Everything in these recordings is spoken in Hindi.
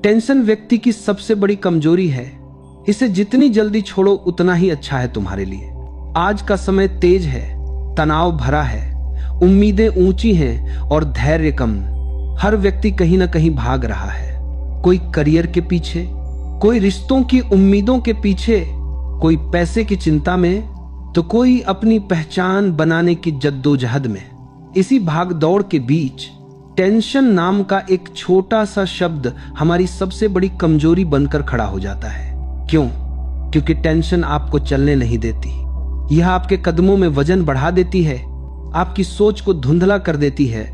टेंशन व्यक्ति की सबसे बड़ी कमजोरी है। इसे जितनी जल्दी छोड़ो उतना ही अच्छा है तुम्हारे लिए। आज का समय तेज है, तनाव भरा है, उम्मीदें ऊंची हैं और धैर्य कम। हर व्यक्ति कहीं ना कहीं भाग रहा है। कोई करियर के पीछे, कोई रिश्तों की उम्मीदों के पीछे, कोई पैसे की चिंता में, तो कोई अपनी पहचान बनाने की जद्दोजहद में। इसी भाग दौड़ के बीच टेंशन नाम का एक छोटा सा शब्द हमारी सबसे बड़ी कमजोरी बनकर खड़ा हो जाता है। क्यों? क्योंकि टेंशन आपको चलने नहीं देती। यह आपके कदमों में वजन बढ़ा देती है, आपकी सोच को धुंधला कर देती है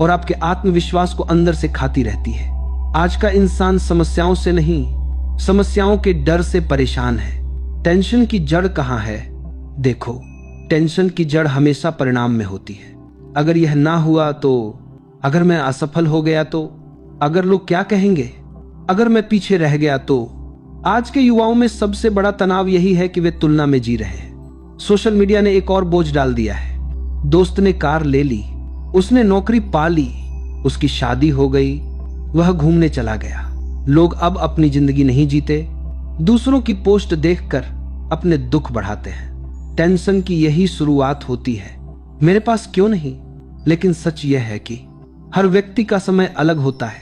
और आपके आत्मविश्वास को अंदर से खाती रहती है। आज का इंसान समस्याओं से नहीं, समस्याओं के डर से परेशान है। टेंशन की जड़ कहां है? देखो, टेंशन की जड़ हमेशा परिणाम में होती है। अगर यह ना हुआ तो, अगर मैं असफल हो गया तो, अगर लोग क्या कहेंगे, अगर मैं पीछे रह गया तो। आज के युवाओं में सबसे बड़ा तनाव यही है कि वे तुलना में जी रहे हैं। सोशल मीडिया ने एक और बोझ डाल दिया है। दोस्त ने कार ले ली, उसने नौकरी पा ली, उसकी शादी हो गई, वह घूमने चला गया। लोग अब अपनी जिंदगी नहीं जीते, दूसरों की पोस्ट देखकर अपने दुख बढ़ाते हैं। टेंशन की यही शुरुआत होती है, मेरे पास क्यों नहीं। लेकिन सच यह है कि हर व्यक्ति का समय अलग होता है,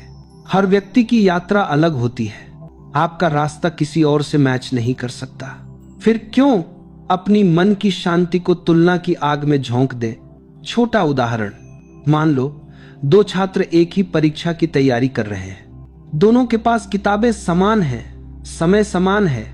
हर व्यक्ति की यात्रा अलग होती है। आपका रास्ता किसी और से मैच नहीं कर सकता। फिर क्यों अपनी मन की शांति को तुलना की आग में झोंक दे। छोटा उदाहरण, मान लो दो छात्र एक ही परीक्षा की तैयारी कर रहे हैं। दोनों के पास किताबें समान हैं, समय समान है,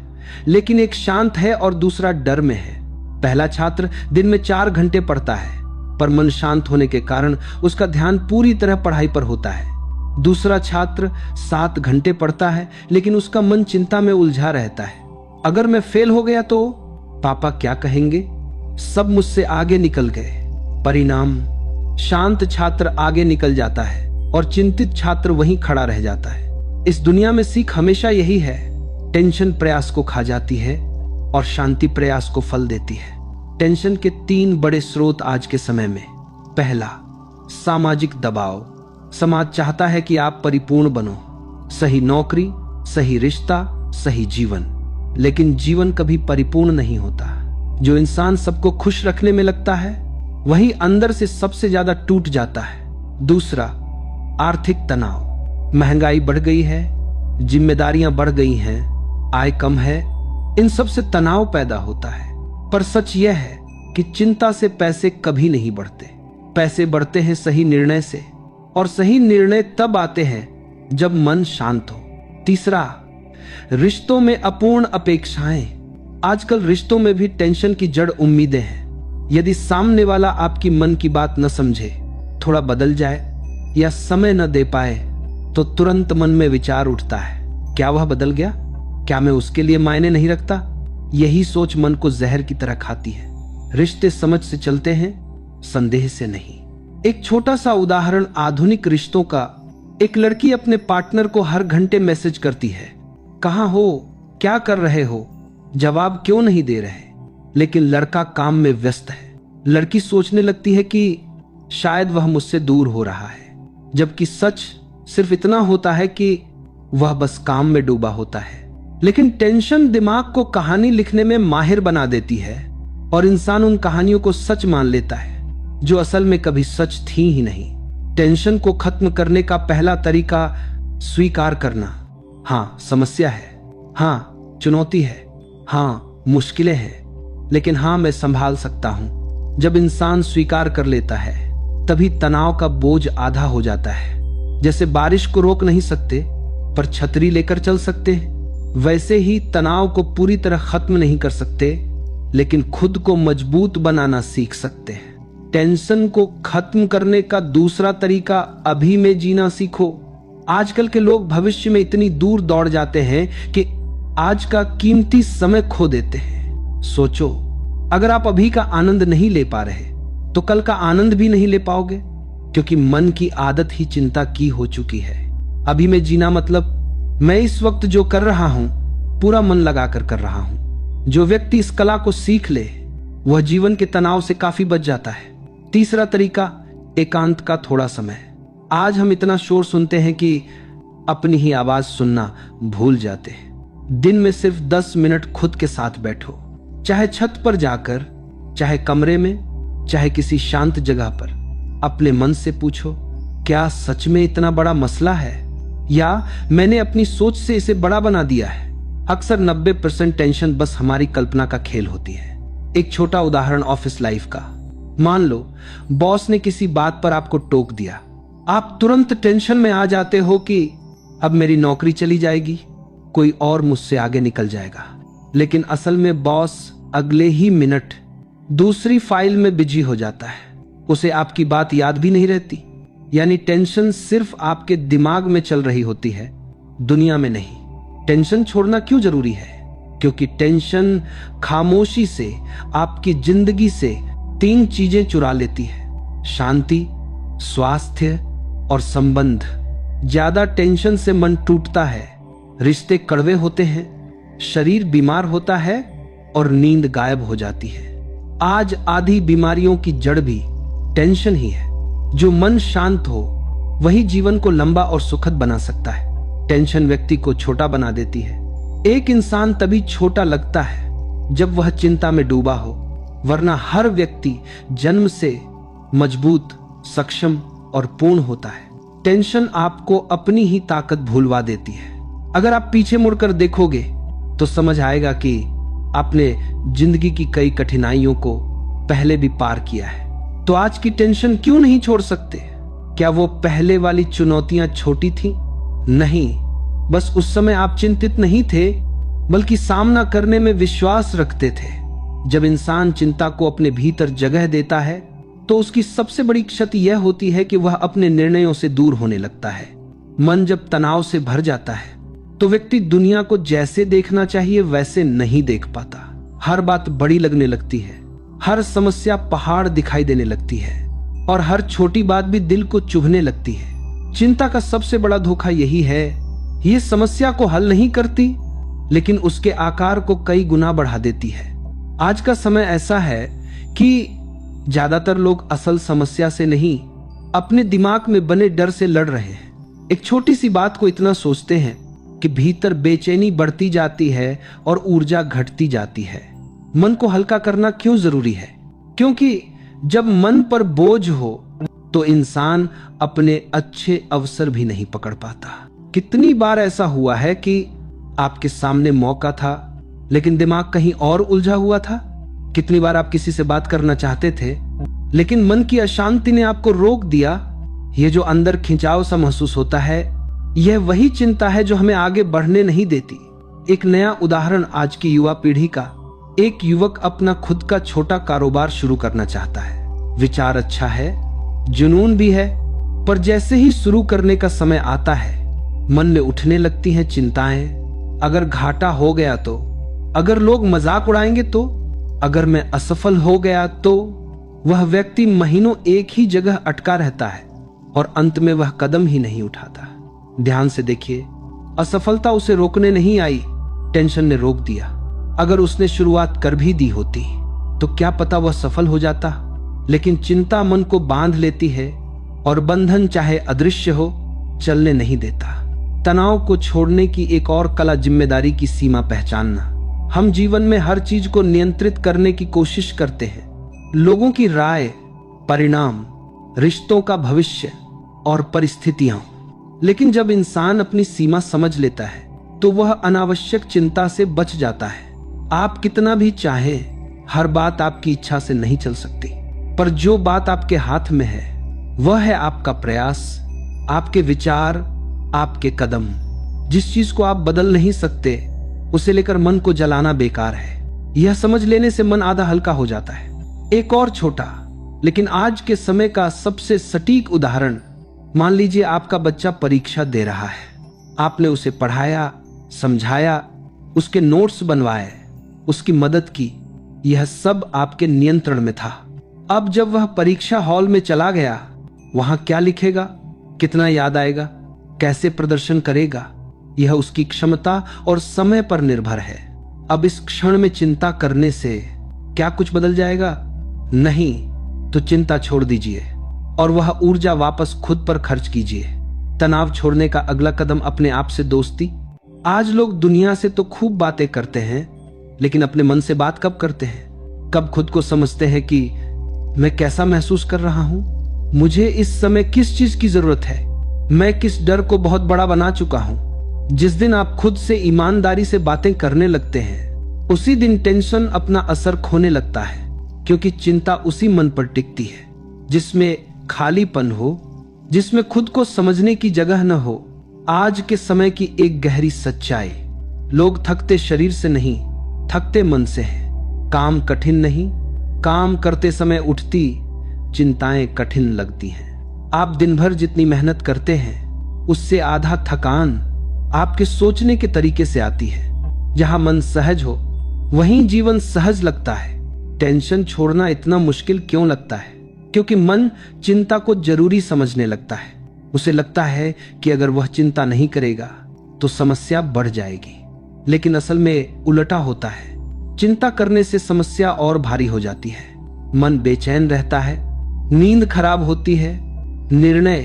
लेकिन एक शांत है और दूसरा डर में है। पहला छात्र दिन में 4 घंटे पढ़ता है, पर मन शांत होने के कारण उसका ध्यान पूरी तरह पढ़ाई पर होता है। दूसरा छात्र 7 घंटे पढ़ता है, लेकिन उसका मन चिंता में उलझा रहता है। अगर मैं फेल हो गया तो पापा क्या कहेंगे, सब मुझसे आगे निकल गए। परिणाम, शांत छात्र आगे निकल जाता है और चिंतित छात्र वहीं खड़ा रह जाता है। इस दुनिया में सीख हमेशा यही है, टेंशन प्रयास को खा जाती है और शांति प्रयास को फल देती है। टेंशन के 3 बड़े स्रोत आज के समय में। पहला, सामाजिक दबाव। समाज चाहता है कि आप परिपूर्ण बनो, सही नौकरी, सही रिश्ता, सही जीवन। लेकिन जीवन कभी परिपूर्ण नहीं होता। जो इंसान सबको खुश रखने में लगता है, वही अंदर से सबसे ज्यादा टूट जाता है। दूसरा, आर्थिक तनाव। महंगाई बढ़ गई है, जिम्मेदारियां बढ़ गई हैं, आय कम है, इन सब से तनाव पैदा होता है। पर सच यह है कि चिंता से पैसे कभी नहीं बढ़ते। पैसे बढ़ते हैं सही निर्णय से, और सही निर्णय तब आते हैं जब मन शांत हो। तीसरा, रिश्तों में अपूर्ण अपेक्षाएं। आजकल रिश्तों में भी टेंशन की जड़ उम्मीदें हैं। यदि सामने वाला आपकी मन की बात न समझे, थोड़ा बदल जाए या समय न दे पाए, तो तुरंत मन में विचार उठता है, क्या वह बदल गया? क्या मैं उसके लिए मायने नहीं रखता? यही सोच मन को जहर की तरह खाती है। रिश्ते समझ से चलते हैं, संदेह से नहीं। एक छोटा सा उदाहरण आधुनिक रिश्तों का। एक लड़की अपने पार्टनर को हर घंटे मैसेज करती है, कहां हो, क्या कर रहे हो, जवाब क्यों नहीं दे रहे। लेकिन लड़का काम में व्यस्त है। लड़की सोचने लगती है कि शायद वह मुझसे दूर हो रहा है, जबकि सच सिर्फ इतना होता है कि वह बस काम में डूबा होता है। लेकिन टेंशन दिमाग को कहानी लिखने में माहिर बना देती है और इंसान उन कहानियों को सच मान लेता है जो असल में कभी सच थी ही नहीं। टेंशन को खत्म करने का पहला तरीका स्वीकार करना। हाँ, समस्या है, हाँ, चुनौती है, हाँ, मुश्किलें हैं, लेकिन हाँ, मैं संभाल सकता हूं। जब इंसान स्वीकार कर लेता है, तभी तनाव का बोझ आधा हो जाता है। जैसे बारिश को रोक नहीं सकते, पर छतरी लेकर चल सकते हैं, वैसे ही तनाव को पूरी तरह खत्म नहीं कर सकते, लेकिन खुद को मजबूत बनाना सीख सकते हैं। टेंशन को खत्म करने का दूसरा तरीका, अभी में जीना सीखो। आजकल के लोग भविष्य में इतनी दूर दौड़ जाते हैं कि आज का कीमती समय खो देते हैं। सोचो, अगर आप अभी का आनंद नहीं ले पा रहे, तो कल का आनंद भी नहीं ले पाओगे, क्योंकि मन की आदत ही चिंता की हो चुकी है। अभी में जीना मतलब मैं इस वक्त जो कर रहा हूं, पूरा मन लगाकर कर रहा हूं। जो व्यक्ति इस कला को सीख ले, वह जीवन के तनाव से काफी बच जाता है। तीसरा तरीका, एकांत का थोड़ा समय। आज हम इतना शोर सुनते हैं कि अपनी ही आवाज सुनना भूल जाते हैं। दिन में सिर्फ 10 मिनट खुद के साथ बैठो, चाहे छत पर जाकर, चाहे कमरे में, चाहे किसी शांत जगह पर। अपने मन से पूछो, क्या सच में इतना बड़ा मसला है, या मैंने अपनी सोच से इसे बड़ा बना दिया है? अक्सर 90% टेंशन बस हमारी कल्पना का खेल होती है। एक छोटा उदाहरण ऑफिस लाइफ का। मान लो बॉस ने किसी बात पर आपको टोक दिया। आप तुरंत टेंशन में आ जाते हो कि अब मेरी नौकरी चली जाएगी, कोई और मुझसे आगे निकल जाएगा। लेकिन असल में बॉस अगले ही मिनट दूसरी फाइल में बिजी हो जाता है, उसे आपकी बात याद भी नहीं रहती। यानी टेंशन सिर्फ आपके दिमाग में चल रही होती है, दुनिया में नहीं। टेंशन छोड़ना क्यों जरूरी है? क्योंकि टेंशन खामोशी से आपकी जिंदगी से 3 चीजें चुरा लेती है: शांति, स्वास्थ्य और संबंध। ज्यादा टेंशन से मन टूटता है, रिश्ते कड़वे होते हैं, शरीर बीमार होता है और नींद गायब हो जाती है। आज आधी बीमारियों की जड़ भी टेंशन ही है। जो मन शांत हो वही जीवन को लंबा और सुखद बना सकता है। टेंशन व्यक्ति को छोटा बना देती है। एक इंसान तभी छोटा लगता है जब वह चिंता में डूबा हो, वरना हर व्यक्ति जन्म से मजबूत, सक्षम और पूर्ण होता है। टेंशन आपको अपनी ही ताकत भूलवा देती है। अगर आप पीछे मुड़कर देखोगे तो समझ आएगा कि आपने जिंदगी की कई कठिनाइयों को पहले भी पार किया है। तो आज की टेंशन क्यों नहीं छोड़ सकते? क्या वो पहले वाली चुनौतियां छोटी थीं? नहीं, बस उस समय आप चिंतित नहीं थे, बल्कि सामना करने में विश्वास रखते थे। जब इंसान चिंता को अपने भीतर जगह देता है तो उसकी सबसे बड़ी क्षति यह होती है कि वह अपने निर्णयों से दूर होने लगता है। मन जब तनाव से भर जाता है तो व्यक्ति दुनिया को जैसे देखना चाहिए वैसे नहीं देख पाता। हर बात बड़ी लगने लगती है, हर समस्या पहाड़ दिखाई देने लगती है और हर छोटी बात भी दिल को चुभने लगती है। चिंता का सबसे बड़ा धोखा यही है, ये समस्या को हल नहीं करती, लेकिन उसके आकार को कई गुना बढ़ा देती है। आज का समय ऐसा है कि ज्यादातर लोग असल समस्या से नहीं, अपने दिमाग में बने डर से लड़ रहे हैं। एक छोटी सी बात को इतना सोचते हैं कि भीतर बेचैनी बढ़ती जाती है और ऊर्जा घटती जाती है। मन को हल्का करना क्यों जरूरी है? क्योंकि जब मन पर बोझ हो तो इंसान अपने अच्छे अवसर भी नहीं पकड़ पाता। कितनी बार ऐसा हुआ है कि आपके सामने मौका था लेकिन दिमाग कहीं और उलझा हुआ था? कितनी बार आप किसी से बात करना चाहते थे लेकिन मन की अशांति ने आपको रोक दिया? ये जो अंदर खिंचाव सा महसूस होता है, यह वही चिंता है जो हमें आगे बढ़ने नहीं देती। एक नया उदाहरण आज की युवा पीढ़ी का। एक युवक अपना खुद का छोटा कारोबार शुरू करना चाहता है। विचार अच्छा है, जुनून भी है, पर जैसे ही शुरू करने का समय आता है मन में उठने लगती हैं चिंताएं। अगर घाटा हो गया तो, अगर लोग मजाक उड़ाएंगे तो, अगर मैं असफल हो गया तो। वह व्यक्ति महीनों एक ही जगह अटका रहता है और अंत में वह कदम ही नहीं उठाता। ध्यान से देखिए, असफलता उसे रोकने नहीं आई, टेंशन ने रोक दिया। अगर उसने शुरुआत कर भी दी होती तो क्या पता वह सफल हो जाता। लेकिन चिंता मन को बांध लेती है और बंधन चाहे अदृश्य हो, चलने नहीं देता। तनाव को छोड़ने की एक और कला जिम्मेदारी की सीमा पहचानना। हम जीवन में हर चीज को नियंत्रित करने की कोशिश करते हैं, लोगों की राय, परिणाम, रिश्तों का भविष्य और परिस्थितियां। लेकिन जब इंसान अपनी सीमा समझ लेता है तो वह अनावश्यक चिंता से बच जाता है। आप कितना भी चाहें, हर बात आपकी इच्छा से नहीं चल सकती, पर जो बात आपके हाथ में है वह है आपका प्रयास, आपके विचार, आपके कदम। जिस चीज को आप बदल नहीं सकते उसे लेकर मन को जलाना बेकार है। यह समझ लेने से मन आधा हल्का हो जाता है। एक और छोटा लेकिन आज के समय का सबसे सटीक उदाहरण। मान लीजिए आपका बच्चा परीक्षा दे रहा है। आपने उसे पढ़ाया, समझाया, उसके नोट्स बनवाए, उसकी मदद की। यह सब आपके नियंत्रण में था। अब जब वह परीक्षा हॉल में चला गया, वहां क्या लिखेगा, कितना याद आएगा, कैसे प्रदर्शन करेगा, यह उसकी क्षमता और समय पर निर्भर है। अब इस क्षण में चिंता करने से क्या कुछ बदल जाएगा? नहीं। तो चिंता छोड़ दीजिए और वह ऊर्जा वापस खुद पर खर्च कीजिए। तनाव छोड़ने का अगला कदम अपने आप से दोस्ती। आज लोग दुनिया से तो खूब बातें करते हैं, लेकिन अपने मन से बात कब करते हैं? कब खुद को समझते हैं कि मैं कैसा महसूस कर रहा हूं, मुझे इस समय किस चीज की जरूरत है, मैं किस डर को बहुत बड़ा बना चुका हूं। जिस दिन आप खुद से ईमानदारी से बातें करने लगते हैं, उसी दिन टेंशन अपना असर खोने लगता है, क्योंकि चिंता उसी मन पर टिकती है जिसमें खालीपन हो, जिसमें खुद को समझने की जगह न हो। आज के समय की एक गहरी सच्चाई, लोग थकते शरीर से नहीं, थकते मन से हैं। काम कठिन नहीं, काम करते समय उठती चिंताएं कठिन लगती हैं। आप दिन भर जितनी मेहनत करते हैं, उससे आधा थकान आपके सोचने के तरीके से आती है। जहां मन सहज हो, वहीं जीवन सहज लगता है। टेंशन छोड़ना इतना मुश्किल क्यों लगता है? क्योंकि मन चिंता को जरूरी समझने लगता है। उसे लगता है कि अगर वह चिंता नहीं करेगा तो समस्या बढ़ जाएगी, लेकिन असल में उल्टा होता है। चिंता करने से समस्या और भारी हो जाती है। मन बेचैन रहता है, नींद खराब होती है, निर्णय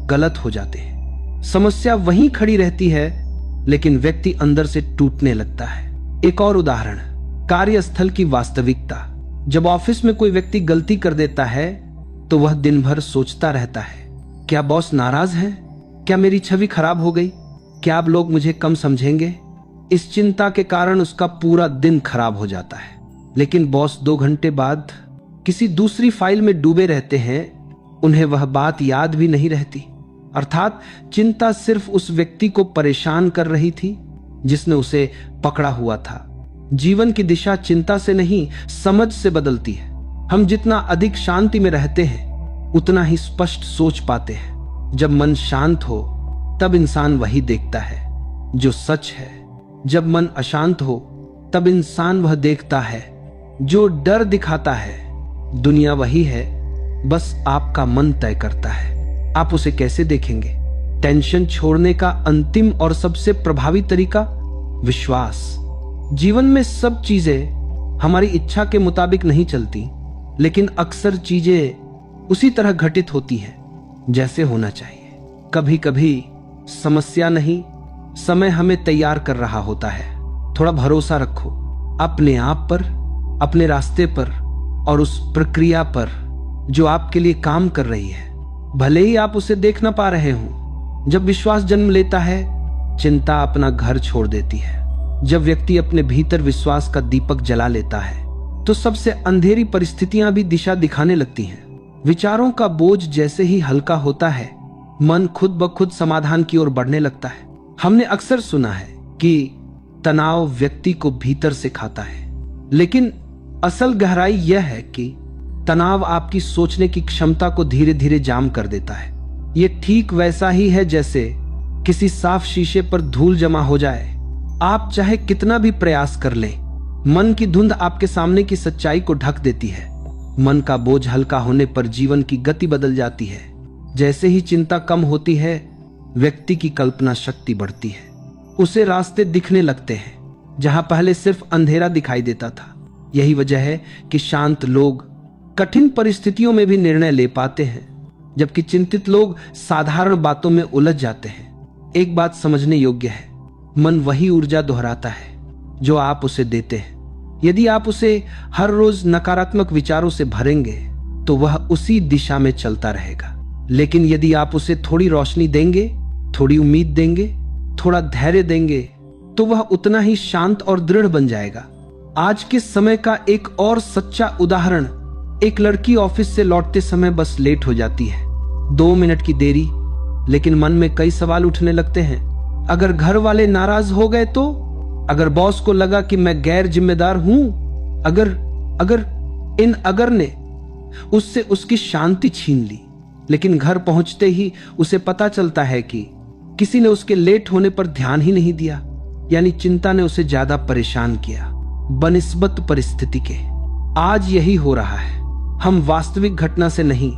गलत हो जाते हैं। समस्या वहीं खड़ी रहती है, लेकिन व्यक्ति अंदर से टूटने लगता है। एक और उदाहरण, कार्यस्थल की वास्तविकता। जब ऑफिस में कोई व्यक्ति गलती कर देता है तो वह दिन भर सोचता रहता है, क्या बॉस नाराज है? क्या मेरी छवि खराब हो गई? क्या अब लोग मुझे कम समझेंगे? इस चिंता के कारण उसका पूरा दिन खराब हो जाता है। लेकिन बॉस 2 घंटे बाद किसी दूसरी फाइल में डूबे रहते हैं, उन्हें वह बात याद भी नहीं रहती। अर्थात चिंता सिर्फ उस व्यक्ति को परेशान कर रही थी जिसने उसे पकड़ा हुआ था। जीवन की दिशा चिंता से नहीं, समझ से बदलती है। हम जितना अधिक शांति में रहते हैं, उतना ही स्पष्ट सोच पाते हैं। जब मन शांत हो, तब इंसान वही देखता है जो सच है। जब मन अशांत हो, तब इंसान वह देखता है जो डर दिखाता है। दुनिया वही है, बस आपका मन तय करता है आप उसे कैसे देखेंगे। टेंशन छोड़ने का अंतिम और सबसे प्रभावी तरीका, विश्वास। जीवन में सब चीजें हमारी इच्छा के मुताबिक नहीं चलती, लेकिन अक्सर चीजें उसी तरह घटित होती हैं जैसे होना चाहिए। कभी कभी समस्या नहीं, समय हमें तैयार कर रहा होता है। थोड़ा भरोसा रखो अपने आप पर, अपने रास्ते पर और उस प्रक्रिया पर जो आपके लिए काम कर रही है, भले ही आप उसे देख ना पा रहे हो। जब विश्वास जन्म लेता है, चिंता अपना घर छोड़ देती है। जब व्यक्ति अपने भीतर विश्वास का दीपक जला लेता है, तो सबसे अंधेरी परिस्थितियां भी दिशा दिखाने लगती हैं। विचारों का बोझ जैसे ही हल्का होता है, मन खुद ब खुद समाधान की ओर बढ़ने लगता है। हमने अक्सर सुना है कि तनाव व्यक्ति को भीतर से खाता है, लेकिन असल गहराई यह है कि तनाव आपकी सोचने की क्षमता को धीरे धीरे जाम कर देता है। यह ठीक वैसा ही है जैसे किसी साफ शीशे पर धूल जमा हो जाए। आप चाहे कितना भी प्रयास कर लें, मन की धुंध आपके सामने की सच्चाई को ढक देती है। मन का बोझ हल्का होने पर जीवन की गति बदल जाती है। जैसे ही चिंता कम होती है, व्यक्ति की कल्पना शक्ति बढ़ती है। उसे रास्ते दिखने लगते हैं जहां पहले सिर्फ अंधेरा दिखाई देता था। यही वजह है कि शांत लोग कठिन परिस्थितियों में भी निर्णय ले पाते हैं, जबकि चिंतित लोग साधारण बातों में उलझ जाते हैं। एक बात समझने योग्य है, मन वही ऊर्जा दोहराता है जो आप उसे देते हैं। यदि आप उसे हर रोज नकारात्मक विचारों से भरेंगे, तो वह उसी दिशा में चलता रहेगा। लेकिन यदि आप उसे थोड़ी रोशनी देंगे, थोड़ी उम्मीद देंगे, थोड़ा धैर्य देंगे, तो वह उतना ही शांत और दृढ़ बन जाएगा। आज के समय का एक और सच्चा उदाहरण, एक लड़की ऑफिस से लौटते समय बस लेट हो जाती है। 2 मिनट की देरी, लेकिन मन में कई सवाल उठने लगते हैं। अगर घर वाले नाराज हो गए तो? अगर बॉस को लगा कि मैं गैर जिम्मेदार हूं? अगर ने उससे उसकी शांति छीन ली। लेकिन घर पहुंचते ही उसे पता चलता है कि किसी ने उसके लेट होने पर ध्यान ही नहीं दिया, यानी चिंता ने उसे ज्यादा परेशान किया बनिस्बत परिस्थिति के। आज यही हो रहा है। हम वास्तविक घटना से नहीं,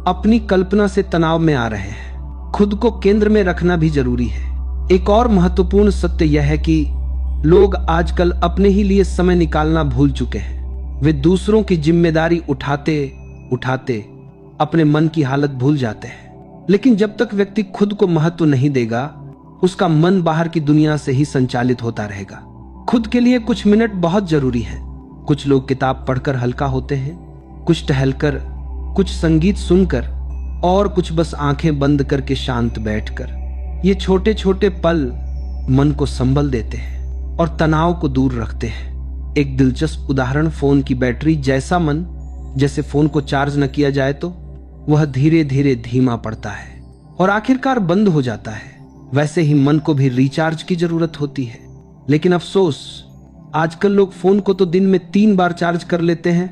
अपनी कल्पना से तनाव में आ रहे हैं। खुद को केंद्र में रखना भी जरूरी है। एक और महत्वपूर्ण सत्य यह है कि लोग आजकल अपने ही लिए समय निकालना भूल चुके हैं। वे दूसरों की जिम्मेदारी उठाते उठाते अपने मन की हालत भूल जाते हैं। लेकिन जब तक व्यक्ति खुद को महत्व नहीं देगा, उसका मन बाहर की दुनिया से ही संचालित होता रहेगा। खुद के लिए कुछ मिनट बहुत जरूरी है। कुछ लोग किताब पढ़कर हल्का होते हैं, कुछ टहलकर, कुछ संगीत सुनकर, और कुछ बस आंखें बंद करके शांत बैठकर। ये छोटे छोटे पल मन को संबल देते हैं और तनाव को दूर रखते हैं। एक दिलचस्प उदाहरण, फोन की बैटरी जैसा मन, जैसे फोन को चार्ज न किया जाए तो वह धीरे धीरे धीमा पड़ता है और आखिरकार बंद हो जाता है। वैसे ही मन को भी रिचार्ज की जरूरत होती है। लेकिन अफसोस, आजकल लोग फोन को तो दिन में 3 बार चार्ज कर लेते हैं,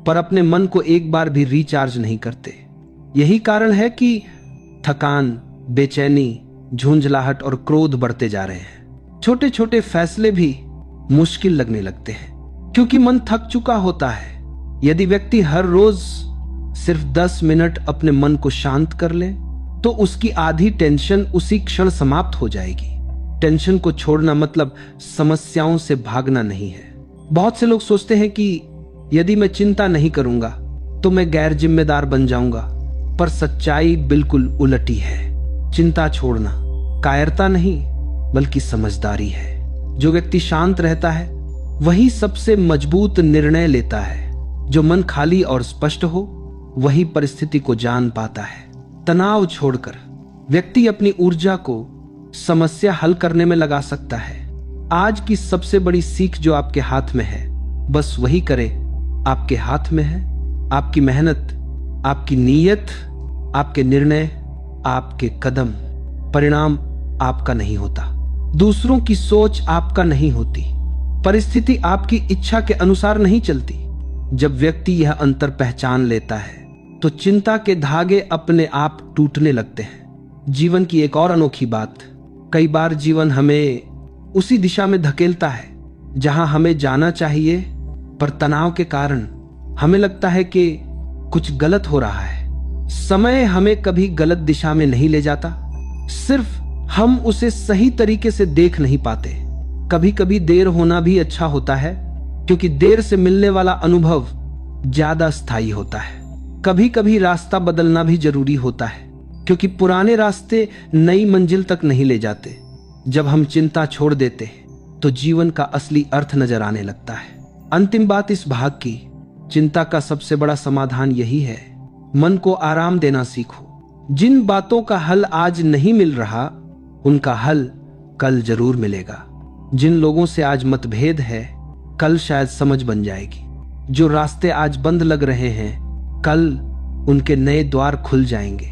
पर अपने मन को एक बार भी रिचार्ज नहीं करते। यही कारण है कि थकान, बेचैनी, झुंझलाहट और क्रोध बढ़ते जा रहे हैं। छोटे छोटे फैसले भी मुश्किल लगने लगते हैं क्योंकि मन थक चुका होता है। यदि व्यक्ति हर रोज सिर्फ 10 मिनट अपने मन को शांत कर ले तो उसकी आधी टेंशन उसी क्षण समाप्त हो जाएगी। टेंशन को छोड़ना मतलब समस्याओं से भागना नहीं है। बहुत से लोग सोचते हैं कि यदि मैं चिंता नहीं करूंगा तो मैं गैर जिम्मेदार बन जाऊंगा, पर सच्चाई बिल्कुल उलटी है। चिंता छोड़ना कायरता नहीं बल्कि समझदारी है। जो व्यक्ति शांत रहता है वही सबसे मजबूत निर्णय लेता है। जो मन खाली और स्पष्ट हो वही परिस्थिति को जान पाता है। तनाव छोड़कर व्यक्ति अपनी ऊर्जा को समस्या हल करने में लगा सकता है। आज की सबसे बड़ी सीख जो आपके हाथ में है, बस वही करे। आपके हाथ में है आपकी मेहनत, आपकी नीयत, आपके निर्णय, आपके कदम। परिणाम आपका नहीं होता, दूसरों की सोच आपका नहीं होती, परिस्थिति आपकी इच्छा के अनुसार नहीं चलती। जब व्यक्ति यह अंतर पहचान लेता है तो चिंता के धागे अपने आप टूटने लगते हैं। जीवन की एक और अनोखी बात, कई बार जीवन हमें उसी दिशा में धकेलता है जहां हमें जाना चाहिए, पर तनाव के कारण हमें लगता है कि कुछ गलत हो रहा है। समय हमें कभी गलत दिशा में नहीं ले जाता, सिर्फ हम उसे सही तरीके से देख नहीं पाते। कभी कभी देर होना भी अच्छा होता है क्योंकि देर से मिलने वाला अनुभव ज्यादा स्थायी होता है। कभी कभी रास्ता बदलना भी जरूरी होता है क्योंकि पुराने रास्ते नई मंजिल तक नहीं ले जाते। जब हम चिंता छोड़ देते हैं तो जीवन का असली अर्थ नजर आने लगता है। अंतिम बात इस भाग की, चिंता का सबसे बड़ा समाधान यही है, मन को आराम देना सीखो। जिन बातों का हल आज नहीं मिल रहा उनका हल कल जरूर मिलेगा। जिन लोगों से आज मतभेद है कल शायद समझ बन जाएगी। जो रास्ते आज बंद लग रहे हैं कल उनके नए द्वार खुल जाएंगे।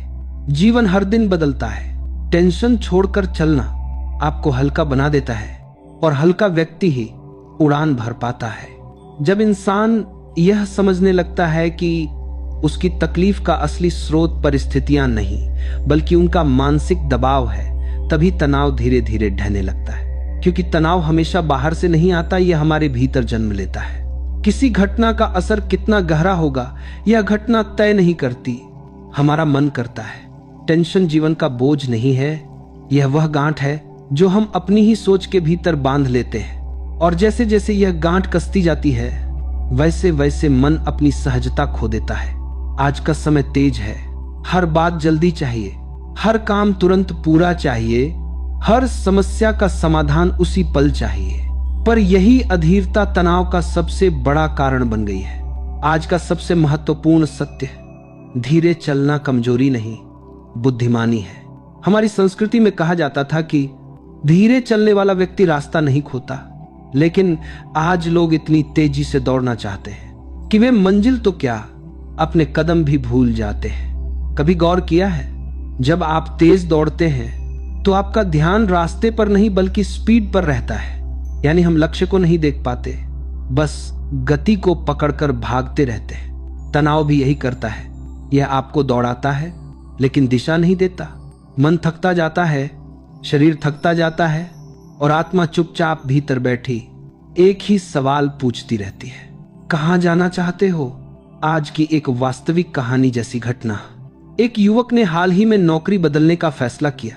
जीवन हर दिन बदलता है। टेंशन छोड़कर चलना आपको हल्का बना देता है और हल्का व्यक्ति ही उड़ान भर पाता है। जब इंसान यह समझने लगता है कि उसकी तकलीफ का असली स्रोत परिस्थितियां नहीं बल्कि उनका मानसिक दबाव है, तभी तनाव धीरे धीरे ढहने लगता है। क्योंकि तनाव हमेशा बाहर से नहीं आता, यह हमारे भीतर जन्म लेता है। किसी घटना का असर कितना गहरा होगा यह घटना तय नहीं करती, हमारा मन करता है। टेंशन जीवन का बोझ नहीं है, यह वह गांठ है जो हम अपनी ही सोच के भीतर बांध लेते हैं। और जैसे जैसे यह गांठ कसती जाती है वैसे वैसे मन अपनी सहजता खो देता है। आज का समय तेज है, हर बात जल्दी चाहिए, हर काम तुरंत पूरा चाहिए, हर समस्या का समाधान उसी पल चाहिए। पर यही अधीरता तनाव का सबसे बड़ा कारण बन गई है। आज का सबसे महत्वपूर्ण सत्य, धीरे चलना कमजोरी नहीं बुद्धिमानी है। हमारी संस्कृति में कहा जाता था कि धीरे चलने वाला व्यक्ति रास्ता नहीं खोता, लेकिन आज लोग इतनी तेजी से दौड़ना चाहते हैं कि वे मंजिल तो क्या अपने कदम भी भूल जाते हैं। कभी गौर किया है, जब आप तेज दौड़ते हैं तो आपका ध्यान रास्ते पर नहीं बल्कि स्पीड पर रहता है। यानी हम लक्ष्य को नहीं देख पाते, बस गति को पकड़कर भागते रहते हैं। तनाव भी यही करता है, यह आपको दौड़ाता है लेकिन दिशा नहीं देता। मन थकता जाता है, शरीर थकता जाता है और आत्मा चुपचाप भीतर बैठी एक ही सवाल पूछती रहती है, कहां जाना चाहते हो। आज की एक वास्तविक कहानी जैसी घटना। एक युवक ने हाल ही में नौकरी बदलने का फैसला किया।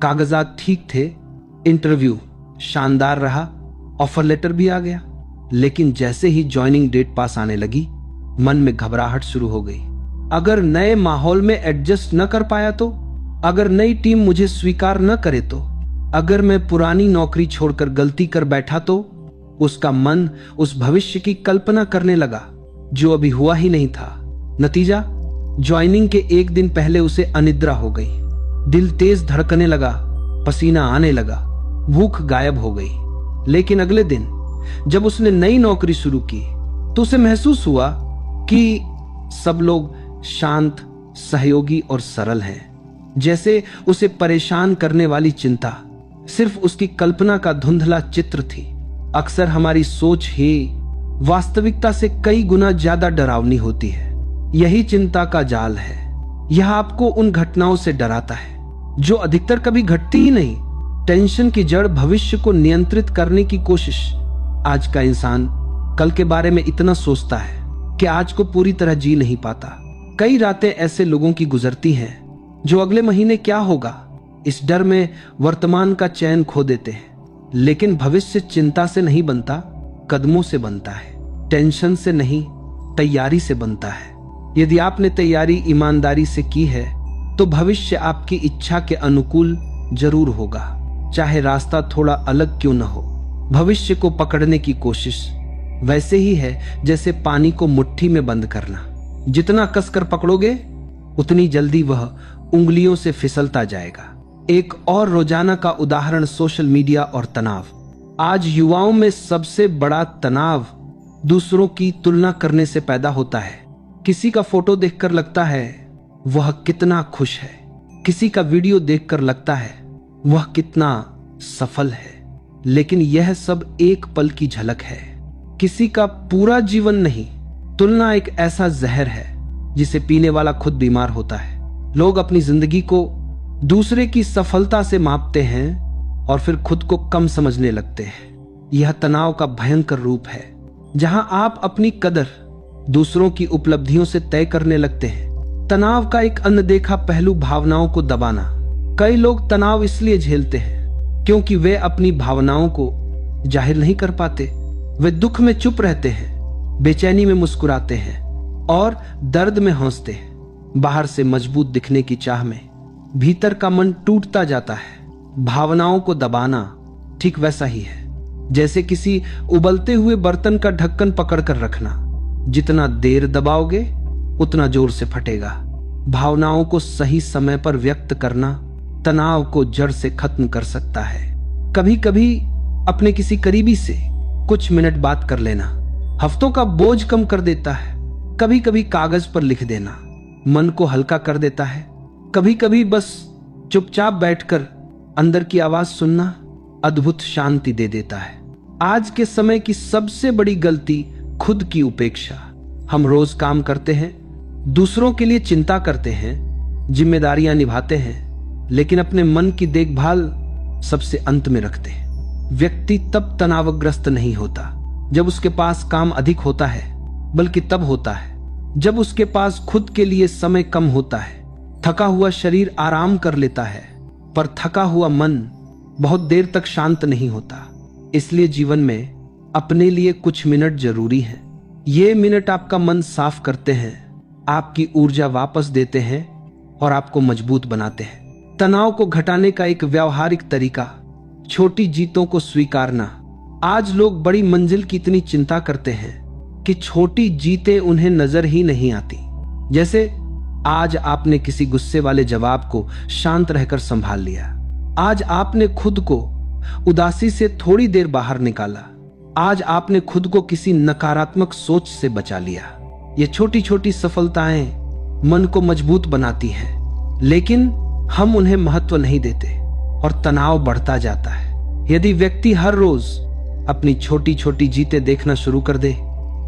कागजात ठीक थे, इंटरव्यू शानदार रहा, ऑफर लेटर भी आ गया, लेकिन जैसे ही ज्वाइनिंग डेट पास आने लगी मन में घबराहट शुरू हो गई। अगर नए माहौल में एडजस्ट न कर पाया तो अगर नई टीम मुझे स्वीकार न करे तो, अगर मैं पुरानी नौकरी छोड़कर गलती कर बैठा तो। उसका मन उस भविष्य की कल्पना करने लगा जो अभी हुआ ही नहीं था। नतीजा, ज्वाइनिंग के एक दिन पहले उसे अनिद्रा हो गई। दिल तेज धड़कने लगा, पसीना आने लगा, भूख गायब हो गई। लेकिन अगले दिन जब उसने नई नौकरी शुरू की तो उसे महसूस हुआ कि सब लोग शांत, सहयोगी और सरल हैं। जैसे उसे परेशान करने वाली चिंता सिर्फ उसकी कल्पना का धुंधला चित्र थी। अक्सर हमारी सोच ही वास्तविकता से कई गुना ज्यादा डरावनी होती है। यही चिंता का जाल है। यह आपको उन घटनाओं से डराता है जो अधिकतर कभी घटती ही नहीं। टेंशन की जड़ भविष्य को नियंत्रित करने की कोशिश। आज का इंसान कल के बारे में इतना सोचता है कि आज को पूरी तरह जी नहीं पाता। कई रातें ऐसे लोगों की गुजरती हैं जो अगले महीने क्या होगा इस डर में वर्तमान का चैन खो देते हैं। लेकिन भविष्य चिंता से नहीं बनता, कदमों से बनता है। टेंशन से नहीं, तैयारी से बनता है। यदि आपने तैयारी ईमानदारी से की है तो भविष्य आपकी इच्छा के अनुकूल जरूर होगा, चाहे रास्ता थोड़ा अलग क्यों न हो। भविष्य को पकड़ने की कोशिश वैसे ही है जैसे पानी को मुट्ठी में बंद करना। जितना कसकर पकड़ोगे उतनी जल्दी वह उंगलियों से फिसलता जाएगा। एक और रोजाना का उदाहरण सोशल मीडिया और तनाव। आज युवाओं में सबसे बड़ा तनाव दूसरों की तुलना करने से पैदा होता है। किसी का फोटो देखकर लगता है वह कितना खुश है, किसी का वीडियो देखकर लगता है वह कितना सफल है। लेकिन यह सब एक पल की झलक है, किसी का पूरा जीवन नहीं। तुलना एक ऐसा जहर है जिसे पीने वाला खुद बीमार होता है। लोग अपनी जिंदगी को दूसरे की सफलता से मापते हैं और फिर खुद को कम समझने लगते हैं। यह तनाव का भयंकर रूप है, जहां आप अपनी कदर दूसरों की उपलब्धियों से तय करने लगते हैं। तनाव का एक अनदेखा पहलू भावनाओं को दबाना। कई लोग तनाव इसलिए झेलते हैं क्योंकि वे अपनी भावनाओं को जाहिर नहीं कर पाते। वे दुख में चुप रहते हैं, बेचैनी में मुस्कुराते हैं और दर्द में हंसते हैं। बाहर से मजबूत दिखने की चाह में भीतर का मन टूटता जाता है। भावनाओं को दबाना ठीक वैसा ही है जैसे किसी उबलते हुए बर्तन का ढक्कन पकड़कर रखना। जितना देर दबाओगे उतना जोर से फटेगा। भावनाओं को सही समय पर व्यक्त करना तनाव को जड़ से खत्म कर सकता है। कभी कभी अपने किसी करीबी से कुछ मिनट बात कर लेना हफ्तों का बोझ कम कर देता है। कभी कभी कागज पर लिख देना मन को हल्का कर देता है। कभी कभी बस चुपचाप बैठकर अंदर की आवाज सुनना अद्भुत शांति दे देता है। आज के समय की सबसे बड़ी गलती खुद की उपेक्षा। हम रोज काम करते हैं, दूसरों के लिए चिंता करते हैं, जिम्मेदारियां निभाते हैं, लेकिन अपने मन की देखभाल सबसे अंत में रखते हैं। व्यक्ति तब तनावग्रस्त नहीं होता जब उसके पास काम अधिक होता है, बल्कि तब होता है जब उसके पास खुद के लिए समय कम होता है। थका हुआ शरीर आराम कर लेता है, पर थका हुआ मन बहुत देर तक शांत नहीं होता। इसलिए जीवन में अपने लिए कुछ मिनट जरूरी हैं। ये मिनट आपका मन साफ करते हैं, आपकी ऊर्जा वापस देते हैं और आपको मजबूत बनाते हैं। तनाव को घटाने का एक व्यावहारिक तरीका, छोटी जीतों को स्वीकारना। आज लोग बड़ी मंजिल की इतनी चिंता करते हैं कि छोटी जीतें उन्हें नजर ही नहीं आती। जैसे आज आपने किसी गुस्से वाले जवाब को शांत रहकर संभाल लिया। आज आपने खुद को उदासी से थोड़ी देर बाहर निकाला। आज आपने खुद को किसी नकारात्मक सोच से बचा लिया। ये छोटी छोटी सफलताएं मन को मजबूत बनाती हैं, लेकिन हम उन्हें महत्व नहीं देते और तनाव बढ़ता जाता है। यदि व्यक्ति हर रोज अपनी छोटी छोटी जीतें देखना शुरू कर दे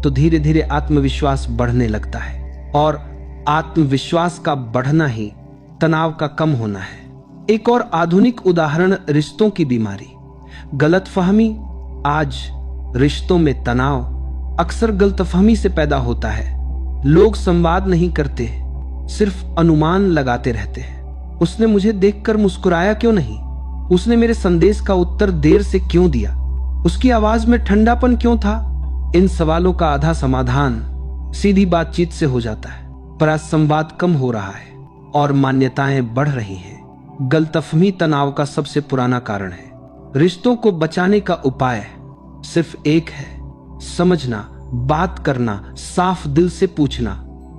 तो धीरे धीरे आत्मविश्वास बढ़ने लगता है और आत्मविश्वास का बढ़ना ही तनाव का कम होना है। एक और आधुनिक उदाहरण रिश्तों की बीमारी, गलतफहमी। आज रिश्तों में तनाव अक्सर गलतफहमी से पैदा होता है। लोग संवाद नहीं करते, सिर्फ अनुमान लगाते रहते हैं। उसने मुझे देखकर मुस्कुराया क्यों नहीं? उसने मेरे संदेश का उत्तर देर से क्यों दिया? उसकी आवाज में ठंडापन क्यों था? इन सवालों का आधा समाधान सीधी बातचीत से हो जाता है, पर आज संवाद कम हो रहा है और मान्यताएं बढ़ रही हैं। गलतफहमी तनाव का सबसे पुराना कारण है। रिश्तों को बचाने का उपाय सिर्फ एक है, समझना, बात करना, साफ दिल से पूछना।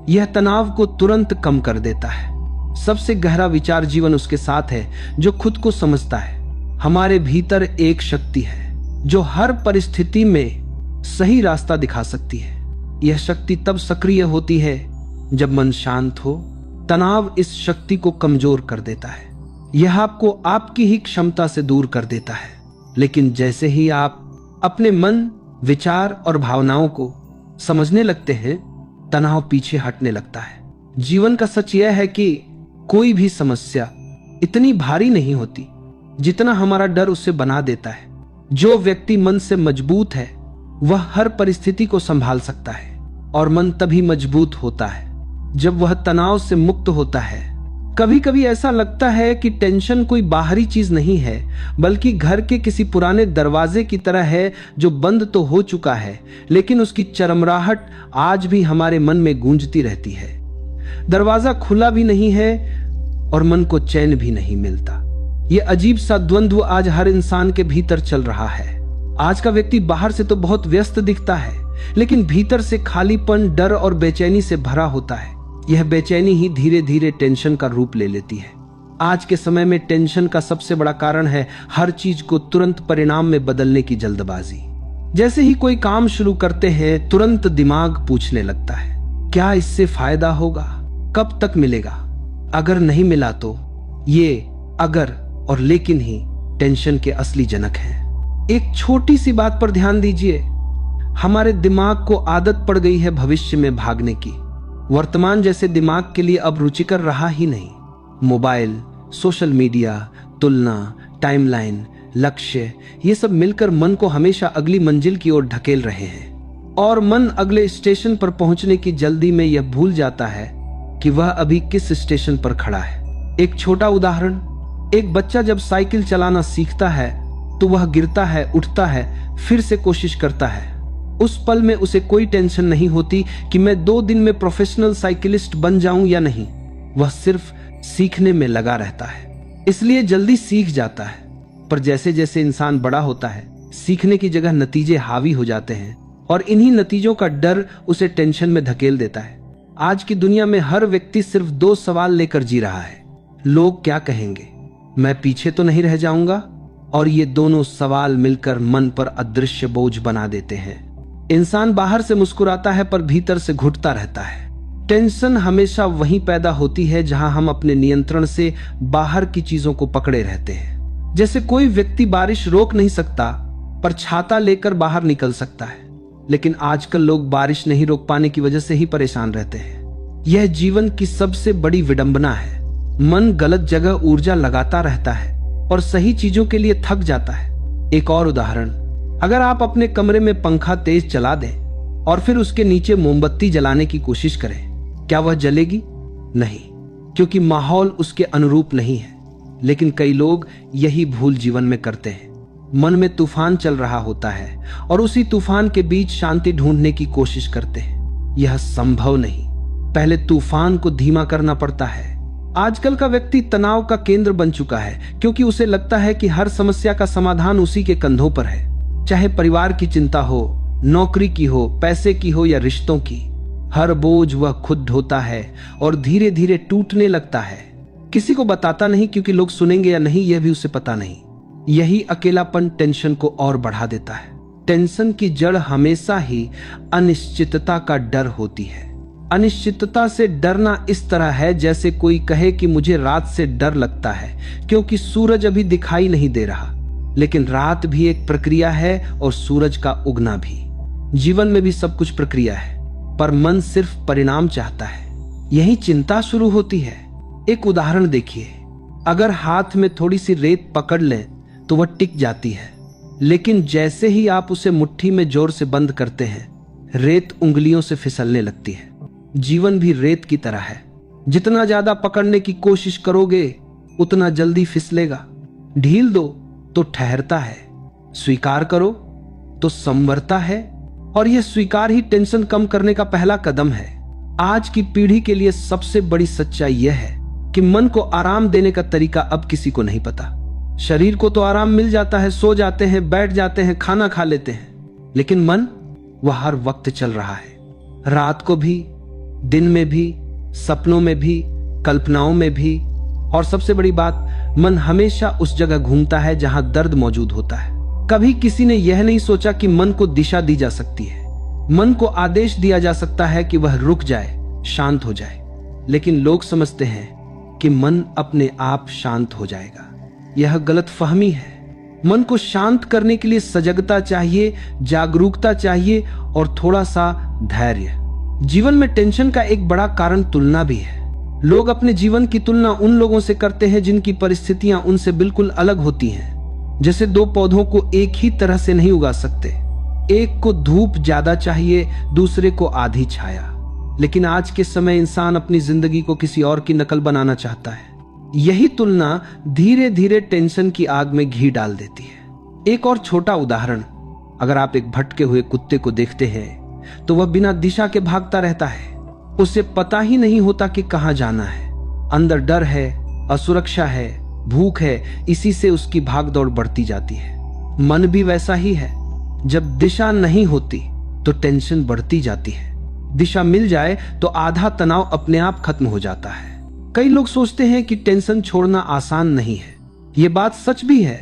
यह तनाव को तुरंत कम कर देता है। सबसे गहरा विचार जीवन उसके साथ है जो खुद को समझता है। हमारे भीतर एक शक्ति है जो हर परिस्थिति में सही रास्ता दिखा सकती है। यह शक्ति तब सक्रिय होती है जब मन शांत हो। तनाव इस शक्ति को कमजोर कर देता है। यह आपको आपकी ही क्षमता से दूर कर देता है। लेकिन जैसे ही आप अपने मन, विचार और भावनाओं को समझने लगते हैं, तनाव पीछे हटने लगता है। जीवन का सच यह है कि कोई भी समस्या इतनी भारी नहीं होती जितना हमारा डर उसे बना देता है। जो व्यक्ति मन से मजबूत है वह हर परिस्थिति को संभाल सकता है, और मन तभी मजबूत होता है जब वह तनाव से मुक्त होता है। कभी कभी ऐसा लगता है कि टेंशन कोई बाहरी चीज नहीं है, बल्कि घर के किसी पुराने दरवाजे की तरह है जो बंद तो हो चुका है, लेकिन उसकी चरमराहट आज भी हमारे मन में गूंजती रहती है। दरवाजा खुला भी नहीं है और मन को चैन भी नहीं मिलता। यह अजीब सा द्वंद्व आज हर इंसान के भीतर चल रहा है। आज का व्यक्ति बाहर से तो बहुत व्यस्त दिखता है, लेकिन भीतर से खालीपन, डर और बेचैनी से भरा होता है। यह बेचैनी ही धीरे धीरे टेंशन का रूप ले लेती है। आज के समय में टेंशन का सबसे बड़ा कारण है हर चीज को तुरंत परिणाम में बदलने की जल्दबाजी। जैसे ही कोई काम शुरू करते हैं, तुरंत दिमाग पूछने लगता है, क्या इससे फायदा होगा? कब तक मिलेगा? अगर नहीं मिला तो? ये अगर और लेकिन ही टेंशन के असली जनक हैं। एक छोटी सी बात पर ध्यान दीजिए, हमारे दिमाग को आदत पड़ गई है भविष्य में भागने की। वर्तमान जैसे दिमाग के लिए अब रुचिकर रहा ही नहीं। मोबाइल, सोशल मीडिया, तुलना, टाइमलाइन, लक्ष्य, ये सब मिलकर मन को हमेशा अगली मंजिल की ओर ढकेल रहे हैं, और मन अगले स्टेशन पर पहुंचने की जल्दी में यह भूल जाता है कि वह अभी किस स्टेशन पर खड़ा है। एक छोटा उदाहरण, एक बच्चा जब साइकिल चलाना सीखता है तो वह गिरता है, उठता है, फिर से कोशिश करता है। उस पल में उसे कोई टेंशन नहीं होती कि मैं 2 दिन में प्रोफेशनल साइकिलिस्ट बन जाऊं या नहीं। वह सिर्फ सीखने में लगा रहता है, इसलिए जल्दी सीख जाता है। पर जैसे जैसे इंसान बड़ा होता है, सीखने की जगह नतीजे हावी हो जाते हैं, और इन्हीं नतीजों का डर उसे टेंशन में धकेल देता है। आज की दुनिया में हर व्यक्ति सिर्फ 2 सवाल लेकर जी रहा है, लोग क्या कहेंगे, मैं पीछे तो नहीं रह जाऊंगा? और ये दोनों सवाल मिलकर मन पर अदृश्य बोझ बना देते हैं। इंसान बाहर से मुस्कुराता है पर भीतर से घुटता रहता है। टेंशन हमेशा वहीं पैदा होती है जहां हम अपने नियंत्रण से बाहर की चीजों को पकड़े रहते हैं। जैसे कोई व्यक्ति बारिश रोक नहीं सकता पर छाता लेकर बाहर निकल सकता है, लेकिन आजकल लोग बारिश नहीं रोक पाने की वजह से ही परेशान रहते हैं। यह जीवन की सबसे बड़ी विडंबना है। मन गलत जगह ऊर्जा लगाता रहता है और सही चीजों के लिए थक जाता है। एक और उदाहरण, अगर आप अपने कमरे में पंखा तेज चला दें और फिर उसके नीचे मोमबत्ती जलाने की कोशिश करें, क्या वह जलेगी? नहीं, क्योंकि माहौल उसके अनुरूप नहीं है। लेकिन कई लोग यही भूल जीवन में करते हैं। मन में तूफान चल रहा होता है और उसी तूफान के बीच शांति ढूंढने की कोशिश करते हैं। यह संभव नहीं, पहले तूफान को धीमा करना पड़ता है। आजकल का व्यक्ति तनाव का केंद्र बन चुका है, क्योंकि उसे लगता है कि हर समस्या का समाधान उसी के कंधों पर है। चाहे परिवार की चिंता हो, नौकरी की हो, पैसे की हो या रिश्तों की, हर बोझ वह खुद ढोता है और धीरे धीरे टूटने लगता है। किसी को बताता नहीं, क्योंकि लोग सुनेंगे या नहीं यह भी उसे पता नहीं। यही अकेलापन टेंशन को और बढ़ा देता है। टेंशन की जड़ हमेशा ही अनिश्चितता का डर होती है। अनिश्चितता से डरना इस तरह है जैसे कोई कहे कि मुझे रात से डर लगता है क्योंकि सूरज अभी दिखाई नहीं दे रहा। लेकिन रात भी एक प्रक्रिया है और सूरज का उगना भी। जीवन में भी सब कुछ प्रक्रिया है, पर मन सिर्फ परिणाम चाहता है। यही चिंता शुरू होती है। एक उदाहरण देखिए, अगर हाथ में थोड़ी सी रेत पकड़ लें तो वह टिक जाती है, लेकिन जैसे ही आप उसे मुट्ठी में जोर से बंद करते हैं, रेत उंगलियों से फिसलने लगती है। जीवन भी रेत की तरह है, जितना ज्यादा पकड़ने की कोशिश करोगे उतना जल्दी फिसलेगा। ढील दो तो ठहरता है, स्वीकार करो तो संवरता है, और यह स्वीकार ही टेंशन कम करने का पहला कदम है। आज की पीढ़ी के लिए सबसे बड़ी सच्चाई यह है कि मन को आराम देने का तरीका अब किसी को नहीं पता। शरीर को तो आराम मिल जाता है, सो जाते हैं, बैठ जाते हैं, खाना खा लेते हैं, लेकिन मन वह हर वक्त चल रहा है, रात को भी, दिन में भी, सपनों में भी, कल्पनाओं में भी। और सबसे बड़ी बात, मन हमेशा उस जगह घूमता है जहां दर्द मौजूद होता है। कभी किसी ने यह नहीं सोचा कि मन को दिशा दी जा सकती है, मन को आदेश दिया जा सकता है कि वह रुक जाए, शांत हो जाए, लेकिन लोग समझते हैं कि मन अपने आप शांत हो जाएगा। यह गलतफहमी है। मन को शांत करने के लिए सजगता चाहिए, जागरूकता चाहिए और थोड़ा सा धैर्य। जीवन में टेंशन का एक बड़ा कारण तुलना भी है। लोग अपने जीवन की तुलना उन लोगों से करते हैं जिनकी परिस्थितियां उनसे बिल्कुल अलग होती हैं। जैसे दो पौधों को एक ही तरह से नहीं उगा सकते, एक को धूप ज्यादा चाहिए, दूसरे को आधी छाया। लेकिन आज के समय इंसान अपनी जिंदगी को किसी और की नकल बनाना चाहता है। यही तुलना धीरे धीरे टेंशन की आग में घी डाल देती है। एक और छोटा उदाहरण, अगर आप एक भटके हुए कुत्ते को देखते हैं तो वह बिना दिशा के भागता रहता है। उसे पता ही नहीं होता कि कहां जाना है। अंदर डर है, असुरक्षा है, भूख है, इसी से उसकी भागदौड़ बढ़ती जाती है। मन भी वैसा ही है। जब दिशा नहीं होती तो टेंशन बढ़ती जाती है। दिशा मिल जाए तो आधा तनाव अपने आप खत्म हो जाता है। कई लोग सोचते हैं कि टेंशन छोड़ना आसान नहीं है। ये बात सच भी है,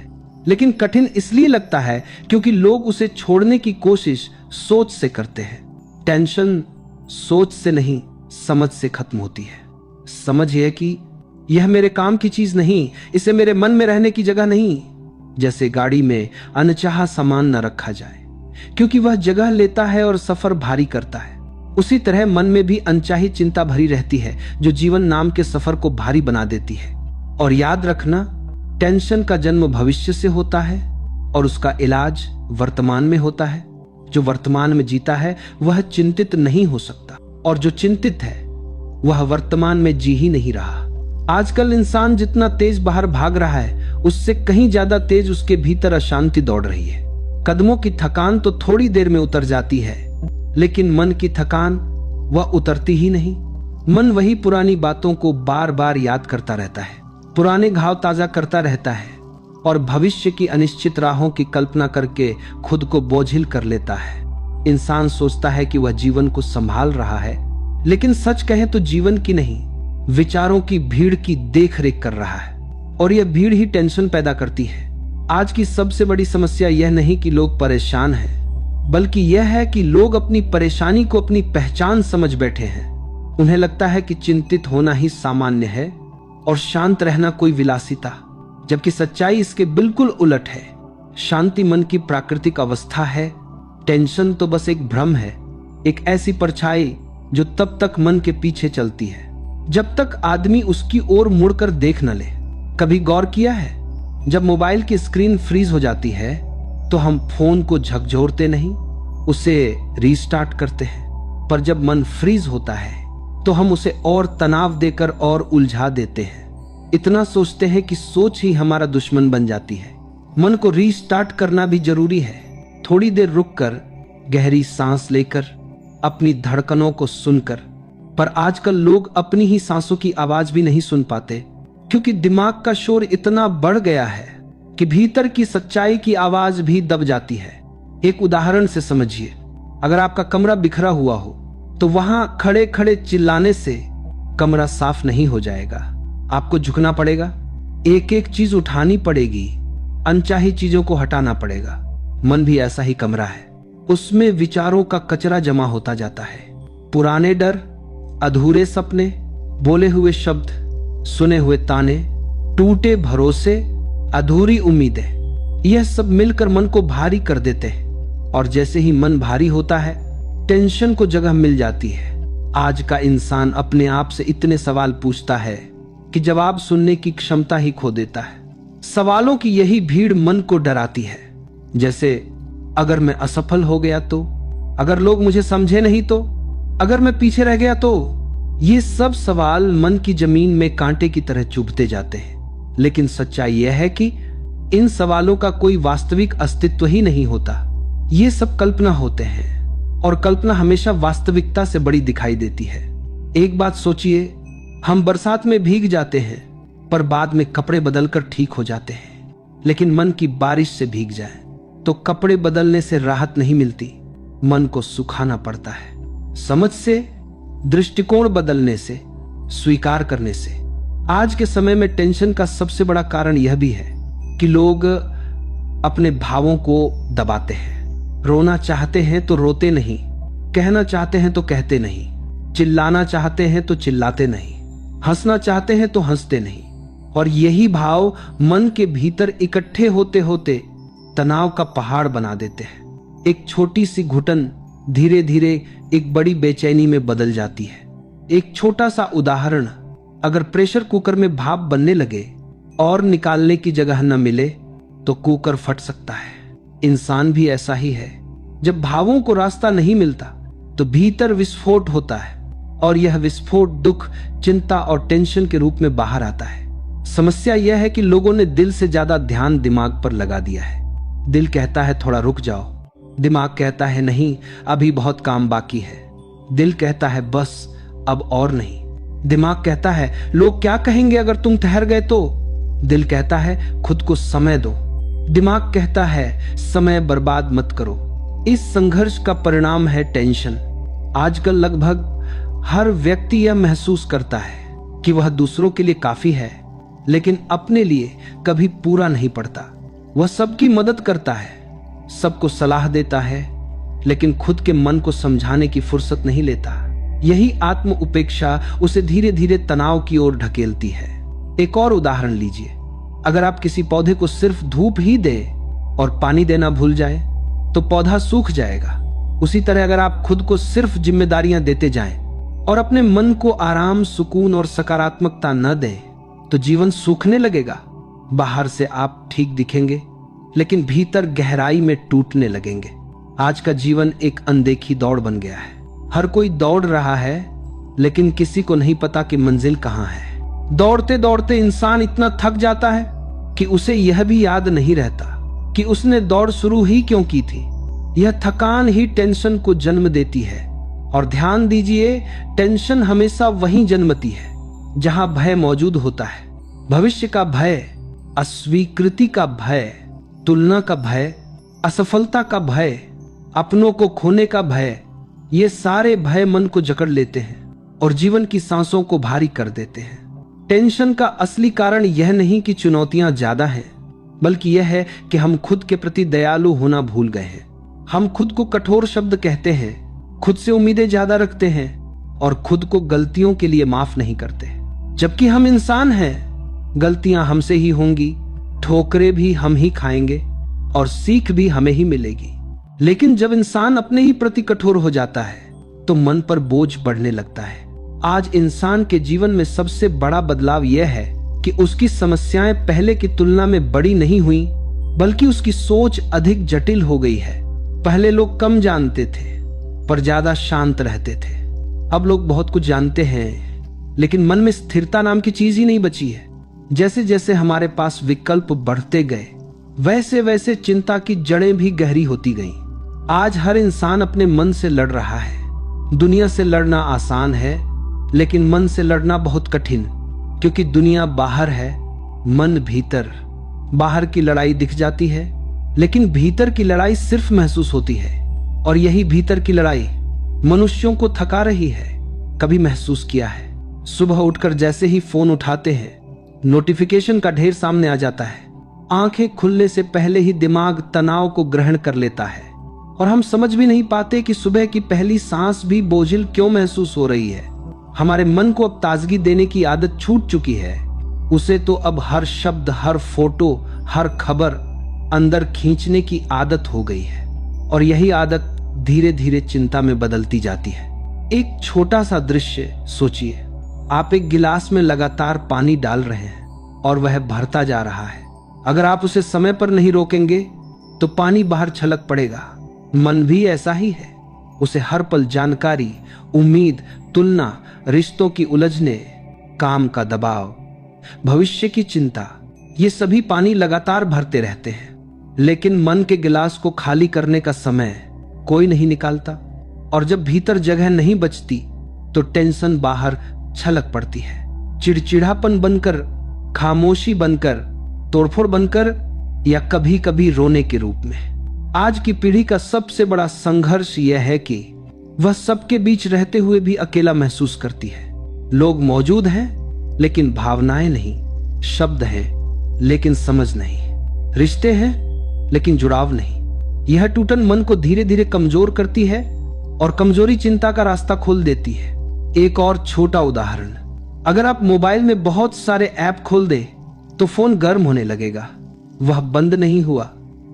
लेकिन कठिन इसलिए लगता है क्योंकि लोग उसे छोड़ने की कोशिश सोच से करते हैं। टेंशन सोच से नहीं, समझ से खत्म होती है। समझ यह कि यह मेरे काम की चीज नहीं, इसे मेरे मन में रहने की जगह नहीं। जैसे गाड़ी में अनचाहा सामान न रखा जाए क्योंकि वह जगह लेता है और सफर भारी करता है, उसी तरह मन में भी अनचाही चिंता भरी रहती है जो जीवन नाम के सफर को भारी बना देती है। और याद रखना, टेंशन का जन्म भविष्य से होता है और उसका इलाज वर्तमान में होता है। जो वर्तमान में जीता है वह चिंतित नहीं हो सकता, और जो चिंतित है वह वर्तमान में जी ही नहीं रहा। आजकल इंसान जितना तेज बाहर भाग रहा है उससे कहीं ज्यादा तेज उसके भीतर अशांति दौड़ रही है। कदमों की थकान तो थोड़ी देर में उतर जाती है, लेकिन मन की थकान वह उतरती ही नहीं। मन वही पुरानी बातों को बार बार याद करता रहता है, पुराने घाव ताजा करता रहता है और भविष्य की अनिश्चित राहों की कल्पना करके खुद को बोझिल कर लेता है। इंसान सोचता है कि वह जीवन को संभाल रहा है, लेकिन सच कहे तो जीवन की नहीं, विचारों की भीड़ की देखरेख कर रहा है, और यह भीड़ ही टेंशन पैदा करती है। आज की सबसे बड़ी समस्या यह नहीं कि लोग परेशान हैं, बल्कि यह है कि लोग अपनी परेशानी को अपनी पहचान समझ बैठे हैं। उन्हें लगता है कि चिंतित होना ही सामान्य है और शांत रहना कोई विलासिता, जबकि सच्चाई इसके बिल्कुल उलट है। शांति मन की प्राकृतिक अवस्था है, टेंशन तो बस एक भ्रम है, एक ऐसी परछाई जो तब तक मन के पीछे चलती है जब तक आदमी उसकी ओर मुड़कर देख न ले। कभी गौर किया है, जब मोबाइल की स्क्रीन फ्रीज हो जाती है तो हम फोन को झकझोरते नहीं, उसे रीस्टार्ट करते हैं, पर जब मन फ्रीज होता है तो हम उसे और तनाव देकर और उलझा देते हैं। इतना सोचते हैं कि सोच ही हमारा दुश्मन बन जाती है। मन को रीस्टार्ट करना भी जरूरी है। थोड़ी देर रुककर, गहरी सांस लेकर, अपनी धड़कनों को सुनकर। पर आजकल लोग अपनी ही सांसों की आवाज भी नहीं सुन पाते, क्योंकि दिमाग का शोर इतना बढ़ गया है कि भीतर की सच्चाई की आवाज भी दब जाती है। एक उदाहरण से समझिए, अगर आपका कमरा बिखरा हुआ हो तो वहां खड़े खड़े चिल्लाने से कमरा साफ नहीं हो जाएगा। आपको झुकना पड़ेगा, एक एक चीज उठानी पड़ेगी, अनचाही चीजों को हटाना पड़ेगा। मन भी ऐसा ही कमरा है, उसमें विचारों का कचरा जमा होता जाता है। पुराने डर, अधूरे सपने, बोले हुए शब्द, सुने हुए ताने, टूटे भरोसे, अधूरी उम्मीदें, यह सब मिलकर मन को भारी कर देते हैं। और जैसे ही मन भारी होता है, टेंशन को जगह मिल जाती है। आज का इंसान अपने आप से इतने सवाल पूछता है कि जवाब सुनने की क्षमता ही खो देता है। सवालों की यही भीड़ मन को डराती है, जैसे अगर मैं असफल हो गया तो, अगर लोग मुझे समझे नहीं तो, अगर मैं पीछे रह गया तो। ये सब सवाल मन की जमीन में कांटे की तरह चुभते जाते हैं। लेकिन सच्चाई यह है कि इन सवालों का कोई वास्तविक अस्तित्व ही नहीं होता। ये सब कल्पना होते हैं, और कल्पना हमेशा वास्तविकता से बड़ी दिखाई देती है। एक बात सोचिए, हम बरसात में भीग जाते हैं पर बाद में कपड़े बदलकर ठीक हो जाते हैं। लेकिन मन की बारिश से भीग जाए तो कपड़े बदलने से राहत नहीं मिलती, मन को सुखाना पड़ता है। समझ से, दृष्टिकोण बदलने से, स्वीकार करने से। आज के समय में टेंशन का सबसे बड़ा कारण यह भी है कि लोग अपने भावों को दबाते हैं। रोना चाहते हैं तो रोते नहीं, कहना चाहते हैं तो कहते नहीं, चिल्लाना चाहते हैं तो चिल्लाते नहीं, हंसना चाहते हैं तो हंसते नहीं। और यही भाव मन के भीतर इकट्ठे होते होते तनाव का पहाड़ बना देते हैं। एक छोटी सी घुटन धीरे धीरे एक बड़ी बेचैनी में बदल जाती है। एक छोटा सा उदाहरण, अगर प्रेशर कुकर में भाप बनने लगे और निकालने की जगह न मिले तो कुकर फट सकता है। इंसान भी ऐसा ही है। जब भावों को रास्ता नहीं मिलता तो भीतर विस्फोट होता है और यह विस्फोट दुख, चिंता और टेंशन के रूप में बाहर आता है। समस्या यह है कि लोगों ने दिल से ज्यादा ध्यान दिमाग पर लगा दिया है। दिल कहता है थोड़ा रुक जाओ, दिमाग कहता है नहीं अभी बहुत काम बाकी है। दिल कहता है बस अब और नहीं, दिमाग कहता है लोग क्या कहेंगे अगर तुम ठहर गए तो। दिल कहता है खुद को समय दो, दिमाग कहता है समय बर्बाद मत करो। इस संघर्ष का परिणाम है टेंशन। आजकल लगभग हर व्यक्ति यह महसूस करता है कि वह दूसरों के लिए काफी है, लेकिन अपने लिए कभी पूरा नहीं पड़ता। वह सबकी मदद करता है, सबको सलाह देता है, लेकिन खुद के मन को समझाने की फुर्सत नहीं लेता। यही आत्म उपेक्षा उसे धीरे धीरे तनाव की ओर ढकेलती है। एक और उदाहरण लीजिए, अगर आप किसी पौधे को सिर्फ धूप ही दे और पानी देना भूल जाए तो पौधा सूख जाएगा। उसी तरह अगर आप खुद को सिर्फ जिम्मेदारियां देते जाएं और अपने मन को आराम, सुकून और सकारात्मकता न दें तो जीवन सूखने लगेगा। बाहर से आप ठीक दिखेंगे लेकिन भीतर गहराई में टूटने लगेंगे। आज का जीवन एक अनदेखी दौड़ बन गया है। हर कोई दौड़ रहा है लेकिन किसी को नहीं पता कि मंजिल कहां है। दौड़ते दौड़ते इंसान इतना थक जाता है कि उसे यह भी याद नहीं रहता कि उसने दौड़ शुरू ही क्यों की थी। यह थकान ही टेंशन को जन्म देती है। और ध्यान दीजिए, टेंशन हमेशा वहीं जन्मती है जहां भय मौजूद होता है। भविष्य का भय, अस्वीकृति का भय, तुलना का भय, असफलता का भय, अपनों को खोने का भय, ये सारे भय मन को जकड़ लेते हैं और जीवन की सांसों को भारी कर देते हैं। टेंशन का असली कारण यह नहीं कि चुनौतियां ज्यादा हैं, बल्कि यह है कि हम खुद के प्रति दयालु होना भूल गए हैं। हम खुद को कठोर शब्द कहते हैं, खुद से उम्मीदें ज्यादा रखते हैं और खुद को गलतियों के लिए माफ नहीं करते। जबकि हम इंसान हैं, गलतियां हमसे ही होंगी, ठोकरें भी हम ही खाएंगे और सीख भी हमें ही मिलेगी। लेकिन जब इंसान अपने ही प्रति कठोर हो जाता है तो मन पर बोझ बढ़ने लगता है। आज इंसान के जीवन में सबसे बड़ा बदलाव यह है कि उसकी समस्याएं पहले की तुलना में बड़ी नहीं हुई, बल्कि उसकी सोच अधिक जटिल हो गई है। पहले लोग कम जानते थे पर ज्यादा शांत रहते थे। अब लोग बहुत कुछ जानते हैं लेकिन मन में स्थिरता नाम की चीज ही नहीं बची है। जैसे जैसे हमारे पास विकल्प बढ़ते गए वैसे वैसे चिंता की जड़ें भी गहरी होती गईं। आज हर इंसान अपने मन से लड़ रहा है। दुनिया से लड़ना आसान है लेकिन मन से लड़ना बहुत कठिन, क्योंकि दुनिया बाहर है, मन भीतर। बाहर की लड़ाई दिख जाती है लेकिन भीतर की लड़ाई सिर्फ महसूस होती है। और यही भीतर की लड़ाई मनुष्यों को थका रही है। कभी महसूस किया है, सुबह उठकर जैसे ही फोन उठाते हैं नोटिफिकेशन का ढेर सामने आ जाता है। आंखें खुलने से पहले ही दिमाग तनाव को ग्रहण कर लेता है और हम समझ भी नहीं पाते कि सुबह की पहली सांस भी बोझिल क्यों महसूस हो रही है। हमारे मन को अब ताजगी देने की आदत छूट चुकी है। उसे तो अब हर शब्द, हर फोटो, हर खबर अंदर खींचने की आदत हो गई है और यही आदत धीरे धीरे चिंता में बदलती जाती है। एक छोटा सा दृश्य सोचिए, आप एक गिलास में लगातार पानी डाल रहे हैं और वह भरता जा रहा है। अगर आप उसे समय पर नहीं रोकेंगे तो पानी बाहर छलक पड़ेगा। मन भी ऐसा ही है, उसे हर पल जानकारी, उम्मीद, तुलना, रिश्तों की उलझने, काम का दबाव, भविष्य की चिंता, ये सभी पानी लगातार भरते रहते हैं। लेकिन मन के गिलास को खाली करने का समय कोई नहीं निकालता और जब भीतर जगह नहीं बचती तो टेंशन बाहर छलक पड़ती है। चिड़चिड़ापन बनकर, खामोशी बनकर, तोड़फोड़ बनकर, या कभी कभी रोने के रूप में। आज की पीढ़ी का सबसे बड़ा संघर्ष यह है कि वह सबके बीच रहते हुए भी अकेला महसूस करती है। लोग मौजूद हैं लेकिन भावनाएं नहीं, शब्द हैं लेकिन समझ नहीं, रिश्ते हैं लेकिन जुड़ाव नहीं। यह टूटन मन को धीरे धीरे कमजोर करती है और कमजोरी चिंता का रास्ता खोल देती है। एक और छोटा उदाहरण, अगर आप मोबाइल में बहुत सारे ऐप खोल दे तो फोन गर्म होने लगेगा। वह बंद नहीं हुआ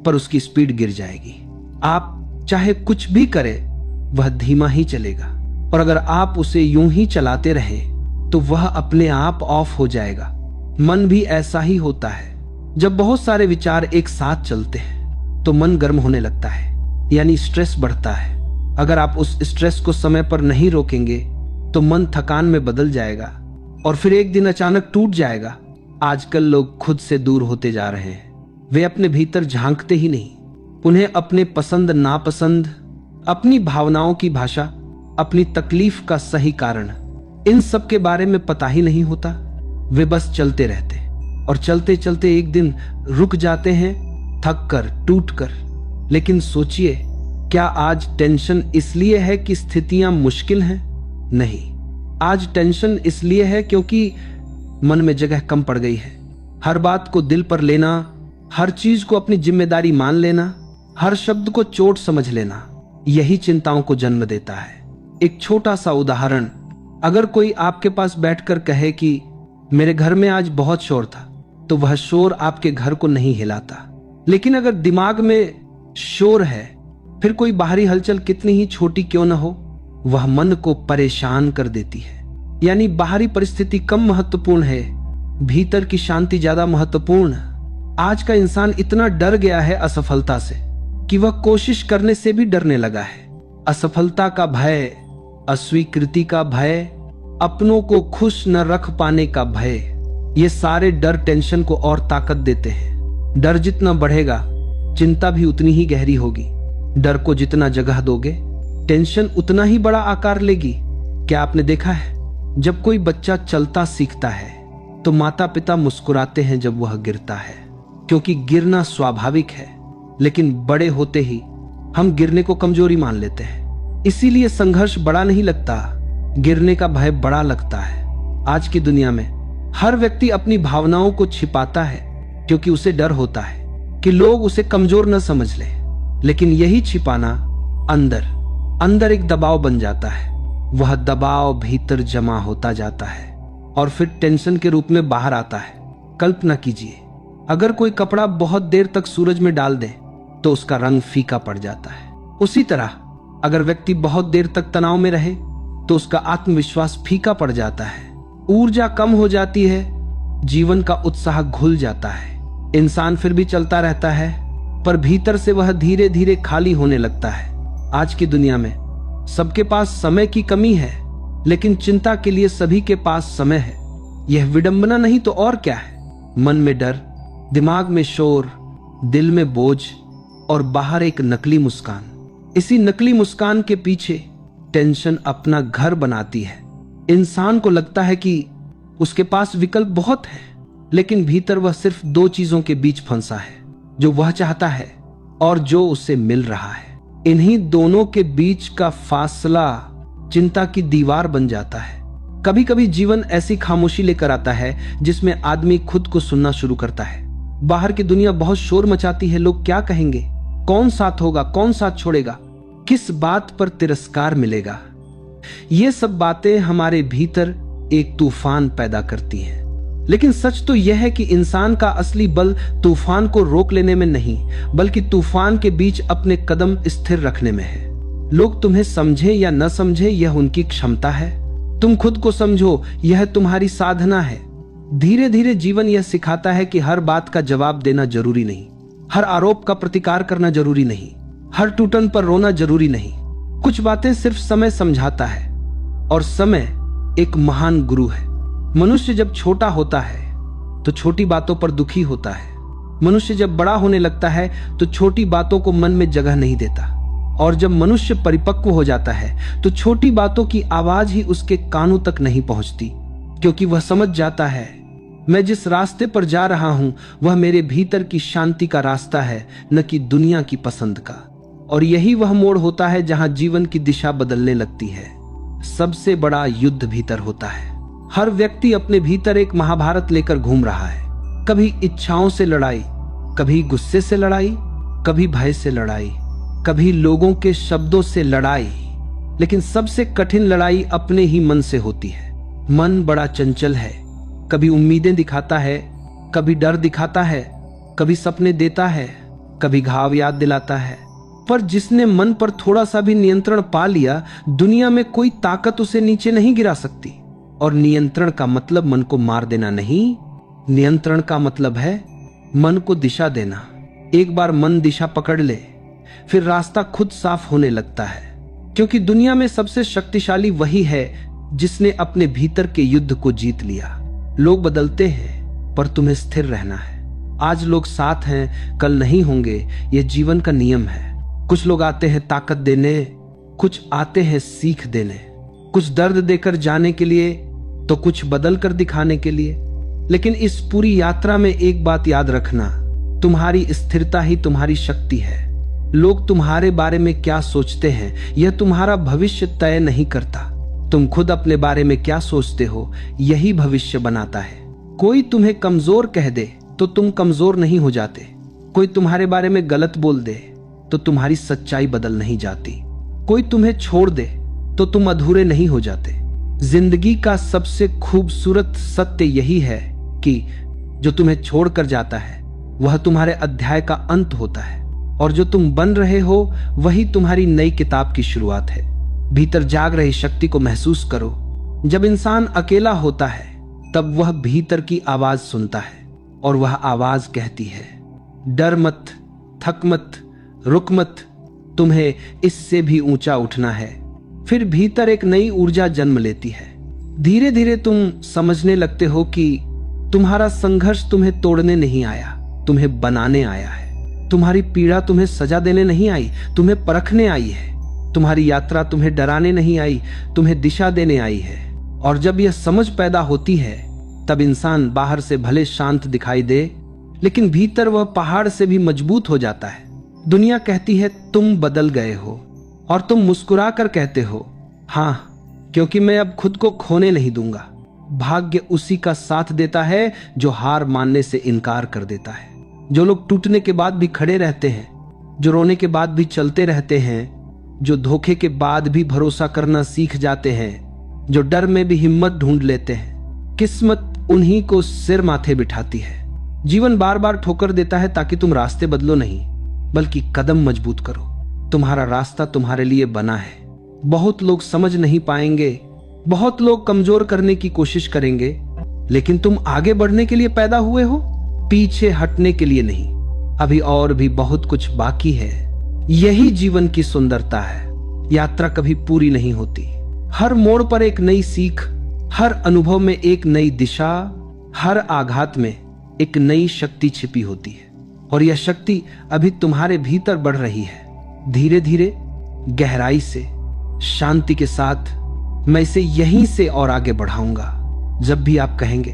पर उसकी स्पीड गिर जाएगी। आप चाहे कुछ भी करें वह धीमा ही चलेगा, और अगर आप उसे यूं ही चलाते रहे तो वह अपने आप ऑफ हो जाएगा। मन भी ऐसा ही होता है। जब बहुत सारे विचार एक साथ चलते हैं तो मन गर्म होने लगता है, यानी स्ट्रेस बढ़ता है। अगर आप उस स्ट्रेस को समय पर नहीं रोकेंगे तो मन थकान में बदल जाएगा और फिर एक दिन अचानक टूट जाएगा। आजकल लोग खुद से दूर होते जा रहे हैं। वे अपने भीतर झांकते ही नहीं। उन्हें अपने पसंद नापसंद, अपनी भावनाओं की भाषा, अपनी तकलीफ का सही कारण, इन सब के बारे में पता ही नहीं होता। वे बस चलते रहते और चलते चलते एक दिन रुक जाते हैं, थक कर, टूट कर। लेकिन सोचिए, क्या आज टेंशन इसलिए है कि स्थितियां मुश्किल हैं? नहीं, आज टेंशन इसलिए है क्योंकि मन में जगह कम पड़ गई है। हर बात को दिल पर लेना, हर चीज को अपनी जिम्मेदारी मान लेना, हर शब्द को चोट समझ लेना, यही चिंताओं को जन्म देता है। एक छोटा सा उदाहरण, अगर कोई आपके पास बैठकर कहे कि मेरे घर में आज बहुत शोर था, तो वह शोर आपके घर को नहीं हिलाता। लेकिन अगर दिमाग में शोर है, फिर कोई बाहरी हलचल कितनी ही छोटी क्यों न हो, वह मन को परेशान कर देती है। यानी बाहरी परिस्थिति कम महत्वपूर्ण है, भीतर की शांति ज्यादा महत्वपूर्ण। आज का इंसान इतना डर गया है असफलता से कि वह कोशिश करने से भी डरने लगा है। असफलता का भय, अस्वीकृति का भय, अपनों को खुश न रख पाने का भय, ये सारे डर टेंशन को और ताकत देते हैं। डर जितना बढ़ेगा, चिंता भी उतनी ही गहरी होगी। डर को जितना जगह दोगे, टेंशन उतना ही बड़ा आकार लेगी। क्या आपने देखा है, जब कोई बच्चा चलता सीखता है तो माता पिता मुस्कुराते हैं जब वह गिरता है, क्योंकि गिरना स्वाभाविक है। लेकिन बड़े होते ही हम गिरने को कमजोरी मान लेते हैं, इसीलिए संघर्ष बड़ा नहीं लगता, गिरने का भय बड़ा लगता है। आज की दुनिया में हर व्यक्ति अपनी भावनाओं को छिपाता है क्योंकि उसे डर होता है कि लोग उसे कमजोर न समझ ले। लेकिन यही छिपाना अंदर अंदर एक दबाव बन जाता है। वह दबाव भीतर जमा होता जाता है और फिर टेंशन के रूप में बाहर आता है। कल्पना कीजिए, अगर कोई कपड़ा बहुत देर तक सूरज में डाल दे तो उसका रंग फीका पड़ जाता है। उसी तरह अगर व्यक्ति बहुत देर तक तनाव में रहे तो उसका आत्मविश्वास फीका पड़ जाता है, ऊर्जा कम हो जाती है, जीवन का उत्साह घुल जाता है। इंसान फिर भी चलता रहता है, पर भीतर से वह धीरे धीरे खाली होने लगता है। आज की दुनिया में सबके पास समय की कमी है, लेकिन चिंता के लिए सभी के पास समय है। यह विडंबना नहीं तो और क्या है। मन में डर, दिमाग में शोर, दिल में बोझ और बाहर एक नकली मुस्कान। इसी नकली मुस्कान के पीछे टेंशन अपना घर बनाती है। इंसान को लगता है कि उसके पास विकल्प बहुत है, लेकिन भीतर वह सिर्फ दो चीजों के बीच फंसा है, जो वह चाहता है और जो उसे मिल रहा है। इन्हीं दोनों के बीच का फासला चिंता की दीवार बन जाता है। कभी कभी जीवन ऐसी खामोशी लेकर आता है जिसमें आदमी खुद को सुनना शुरू करता है। बाहर की दुनिया बहुत शोर मचाती है, लोग क्या कहेंगे, कौन साथ होगा, कौन साथ छोड़ेगा, किस बात पर तिरस्कार मिलेगा। ये सब बातें हमारे भीतर एक तूफान पैदा करती हैं। लेकिन सच तो यह है कि इंसान का असली बल तूफान को रोक लेने में नहीं, बल्कि तूफान के बीच अपने कदम स्थिर रखने में है। लोग तुम्हें समझे या न समझे, यह उनकी क्षमता है। तुम खुद को समझो, यह तुम्हारी साधना है। धीरे धीरे जीवन यह सिखाता है कि हर बात का जवाब देना जरूरी नहीं, हर आरोप का प्रतिकार करना जरूरी नहीं, हर टूटन पर रोना जरूरी नहीं। कुछ बातें सिर्फ समय समझाता है, और समय एक महान गुरु है। मनुष्य जब छोटा होता है तो छोटी बातों पर दुखी होता है। मनुष्य जब बड़ा होने लगता है तो छोटी बातों को मन में जगह नहीं देता, और जब मनुष्य परिपक्व हो जाता है तो छोटी बातों की आवाज ही उसके कानों तक नहीं पहुंचती। क्योंकि वह समझ जाता है मैं जिस रास्ते पर जा रहा हूं वह मेरे भीतर की शांति का रास्ता है, न कि दुनिया की पसंद का। और यही वह मोड़ होता है जहां जीवन की दिशा बदलने लगती है। सबसे बड़ा युद्ध भीतर होता है। हर व्यक्ति अपने भीतर एक महाभारत लेकर घूम रहा है। कभी इच्छाओं से लड़ाई, कभी गुस्से से लड़ाई, कभी भय से लड़ाई, कभी लोगों के शब्दों से लड़ाई। लेकिन सबसे कठिन लड़ाई अपने ही मन से होती है। मन बड़ा चंचल है, कभी उम्मीदें दिखाता है, कभी डर दिखाता है, कभी सपने देता है, कभी घाव याद दिलाता है। पर जिसने मन पर थोड़ा सा भी नियंत्रण पा लिया, दुनिया में कोई ताकत उसे नीचे नहीं गिरा सकती। और नियंत्रण का मतलब मन को मार देना नहीं, नियंत्रण का मतलब है मन को दिशा देना। एक बार मन दिशा पकड़ ले, फिर रास्ता खुद साफ होने लगता है। क्योंकि दुनिया में सबसे शक्तिशाली वही है जिसने अपने भीतर के युद्ध को जीत लिया। लोग बदलते हैं, पर तुम्हें स्थिर रहना है। आज लोग साथ हैं, कल नहीं होंगे, यह जीवन का नियम है। कुछ लोग आते हैं ताकत देने, कुछ आते हैं सीख देने, कुछ दर्द देकर जाने के लिए तो कुछ बदल कर दिखाने के लिए। लेकिन इस पूरी यात्रा में एक बात याद रखना, तुम्हारी स्थिरता ही तुम्हारी शक्ति है। लोग तुम्हारे बारे में क्या सोचते हैं यह तुम्हारा भविष्य तय नहीं करता। तुम खुद अपने बारे में क्या सोचते हो यही भविष्य बनाता है। कोई तुम्हें कमजोर कह दे तो तुम कमजोर नहीं हो जाते। कोई तुम्हारे बारे में गलत बोल दे तो तुम्हारी सच्चाई बदल नहीं जाती। कोई तुम्हें छोड़ दे तो तुम अधूरे नहीं हो जाते। जिंदगी का सबसे खूबसूरत सत्य यही है कि जो तुम्हें छोड़कर जाता है वह तुम्हारे अध्याय का अंत होता है, और जो तुम बन रहे हो वही तुम्हारी नई किताब की शुरुआत है। भीतर जाग रही शक्ति को महसूस करो। जब इंसान अकेला होता है तब वह भीतर की आवाज सुनता है, और वह आवाज कहती है, डर मत, थक मत, रुक मत, तुम्हें इससे भी ऊंचा उठना है। फिर भीतर एक नई ऊर्जा जन्म लेती है। धीरे धीरे तुम समझने लगते हो कि तुम्हारा संघर्ष तुम्हें तोड़ने नहीं आया, तुम्हें बनाने आया है। तुम्हारी पीड़ा तुम्हें सजा देने नहीं आई, तुम्हें परखने आई है। तुम्हारी यात्रा तुम्हें डराने नहीं आई, तुम्हें दिशा देने आई है। और जब यह समझ पैदा होती है तब इंसान बाहर से भले शांत दिखाई दे, लेकिन भीतर वह पहाड़ से भी मजबूत हो जाता है। दुनिया कहती है तुम बदल गए हो, और तुम मुस्कुरा कर कहते हो, हाँ, क्योंकि मैं अब खुद को खोने नहीं दूंगा। भाग्य उसी का साथ देता है जो हार मानने से इनकार कर देता है। जो लोग टूटने के बाद भी खड़े रहते हैं, जो रोने के बाद भी चलते रहते हैं, जो धोखे के बाद भी भरोसा करना सीख जाते हैं, जो डर में भी हिम्मत ढूंढ लेते हैं, किस्मत उन्हीं को सिर माथे बिठाती है। जीवन बार बार ठोकर देता है ताकि तुम रास्ते बदलो नहीं, बल्कि कदम मजबूत करो। तुम्हारा रास्ता तुम्हारे लिए बना है। बहुत लोग समझ नहीं पाएंगे, बहुत लोग कमजोर करने की कोशिश करेंगे, लेकिन तुम आगे बढ़ने के लिए पैदा हुए हो, पीछे हटने के लिए नहीं। अभी और भी बहुत कुछ बाकी है। यही जीवन की सुंदरता है। यात्रा कभी पूरी नहीं होती। हर मोड़ पर एक नई सीख, हर अनुभव में एक नई दिशा, हर आघात में एक नई शक्ति छिपी होती है। और यह शक्ति अभी तुम्हारे भीतर बढ़ रही है, धीरे धीरे, गहराई से, शांति के साथ। मैं इसे यहीं से और आगे बढ़ाऊंगा। जब भी आप कहेंगे,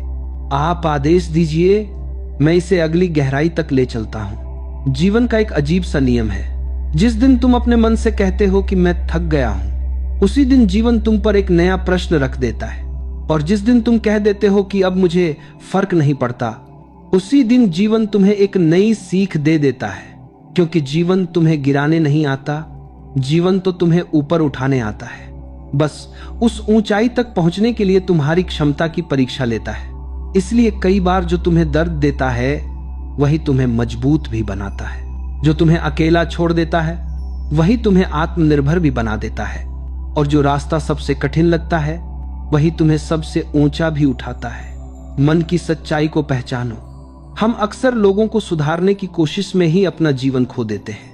आप आदेश दीजिए, मैं इसे अगली गहराई तक ले चलता हूं। जीवन का एक अजीब सा नियम है। जिस दिन तुम अपने मन से कहते हो कि मैं थक गया हूं, उसी दिन जीवन तुम पर एक नया प्रश्न रख देता है। और जिस दिन तुम कह देते हो कि अब मुझे फर्क नहीं पड़ता, उसी दिन जीवन तुम्हें एक नई सीख दे देता है। क्योंकि जीवन तुम्हें गिराने नहीं आता, जीवन तो तुम्हें ऊपर उठाने आता है। बस उस ऊंचाई तक पहुंचने के लिए तुम्हारी क्षमता की परीक्षा लेता है। इसलिए कई बार जो तुम्हें दर्द देता है वही तुम्हें मजबूत भी बनाता है। जो तुम्हें अकेला छोड़ देता है वही तुम्हें आत्मनिर्भर भी बना देता है। और जो रास्ता सबसे कठिन लगता है वही तुम्हें सबसे ऊंचा भी उठाता है। मन की सच्चाई को पहचानो। हम अक्सर लोगों को सुधारने की कोशिश में ही अपना जीवन खो देते हैं।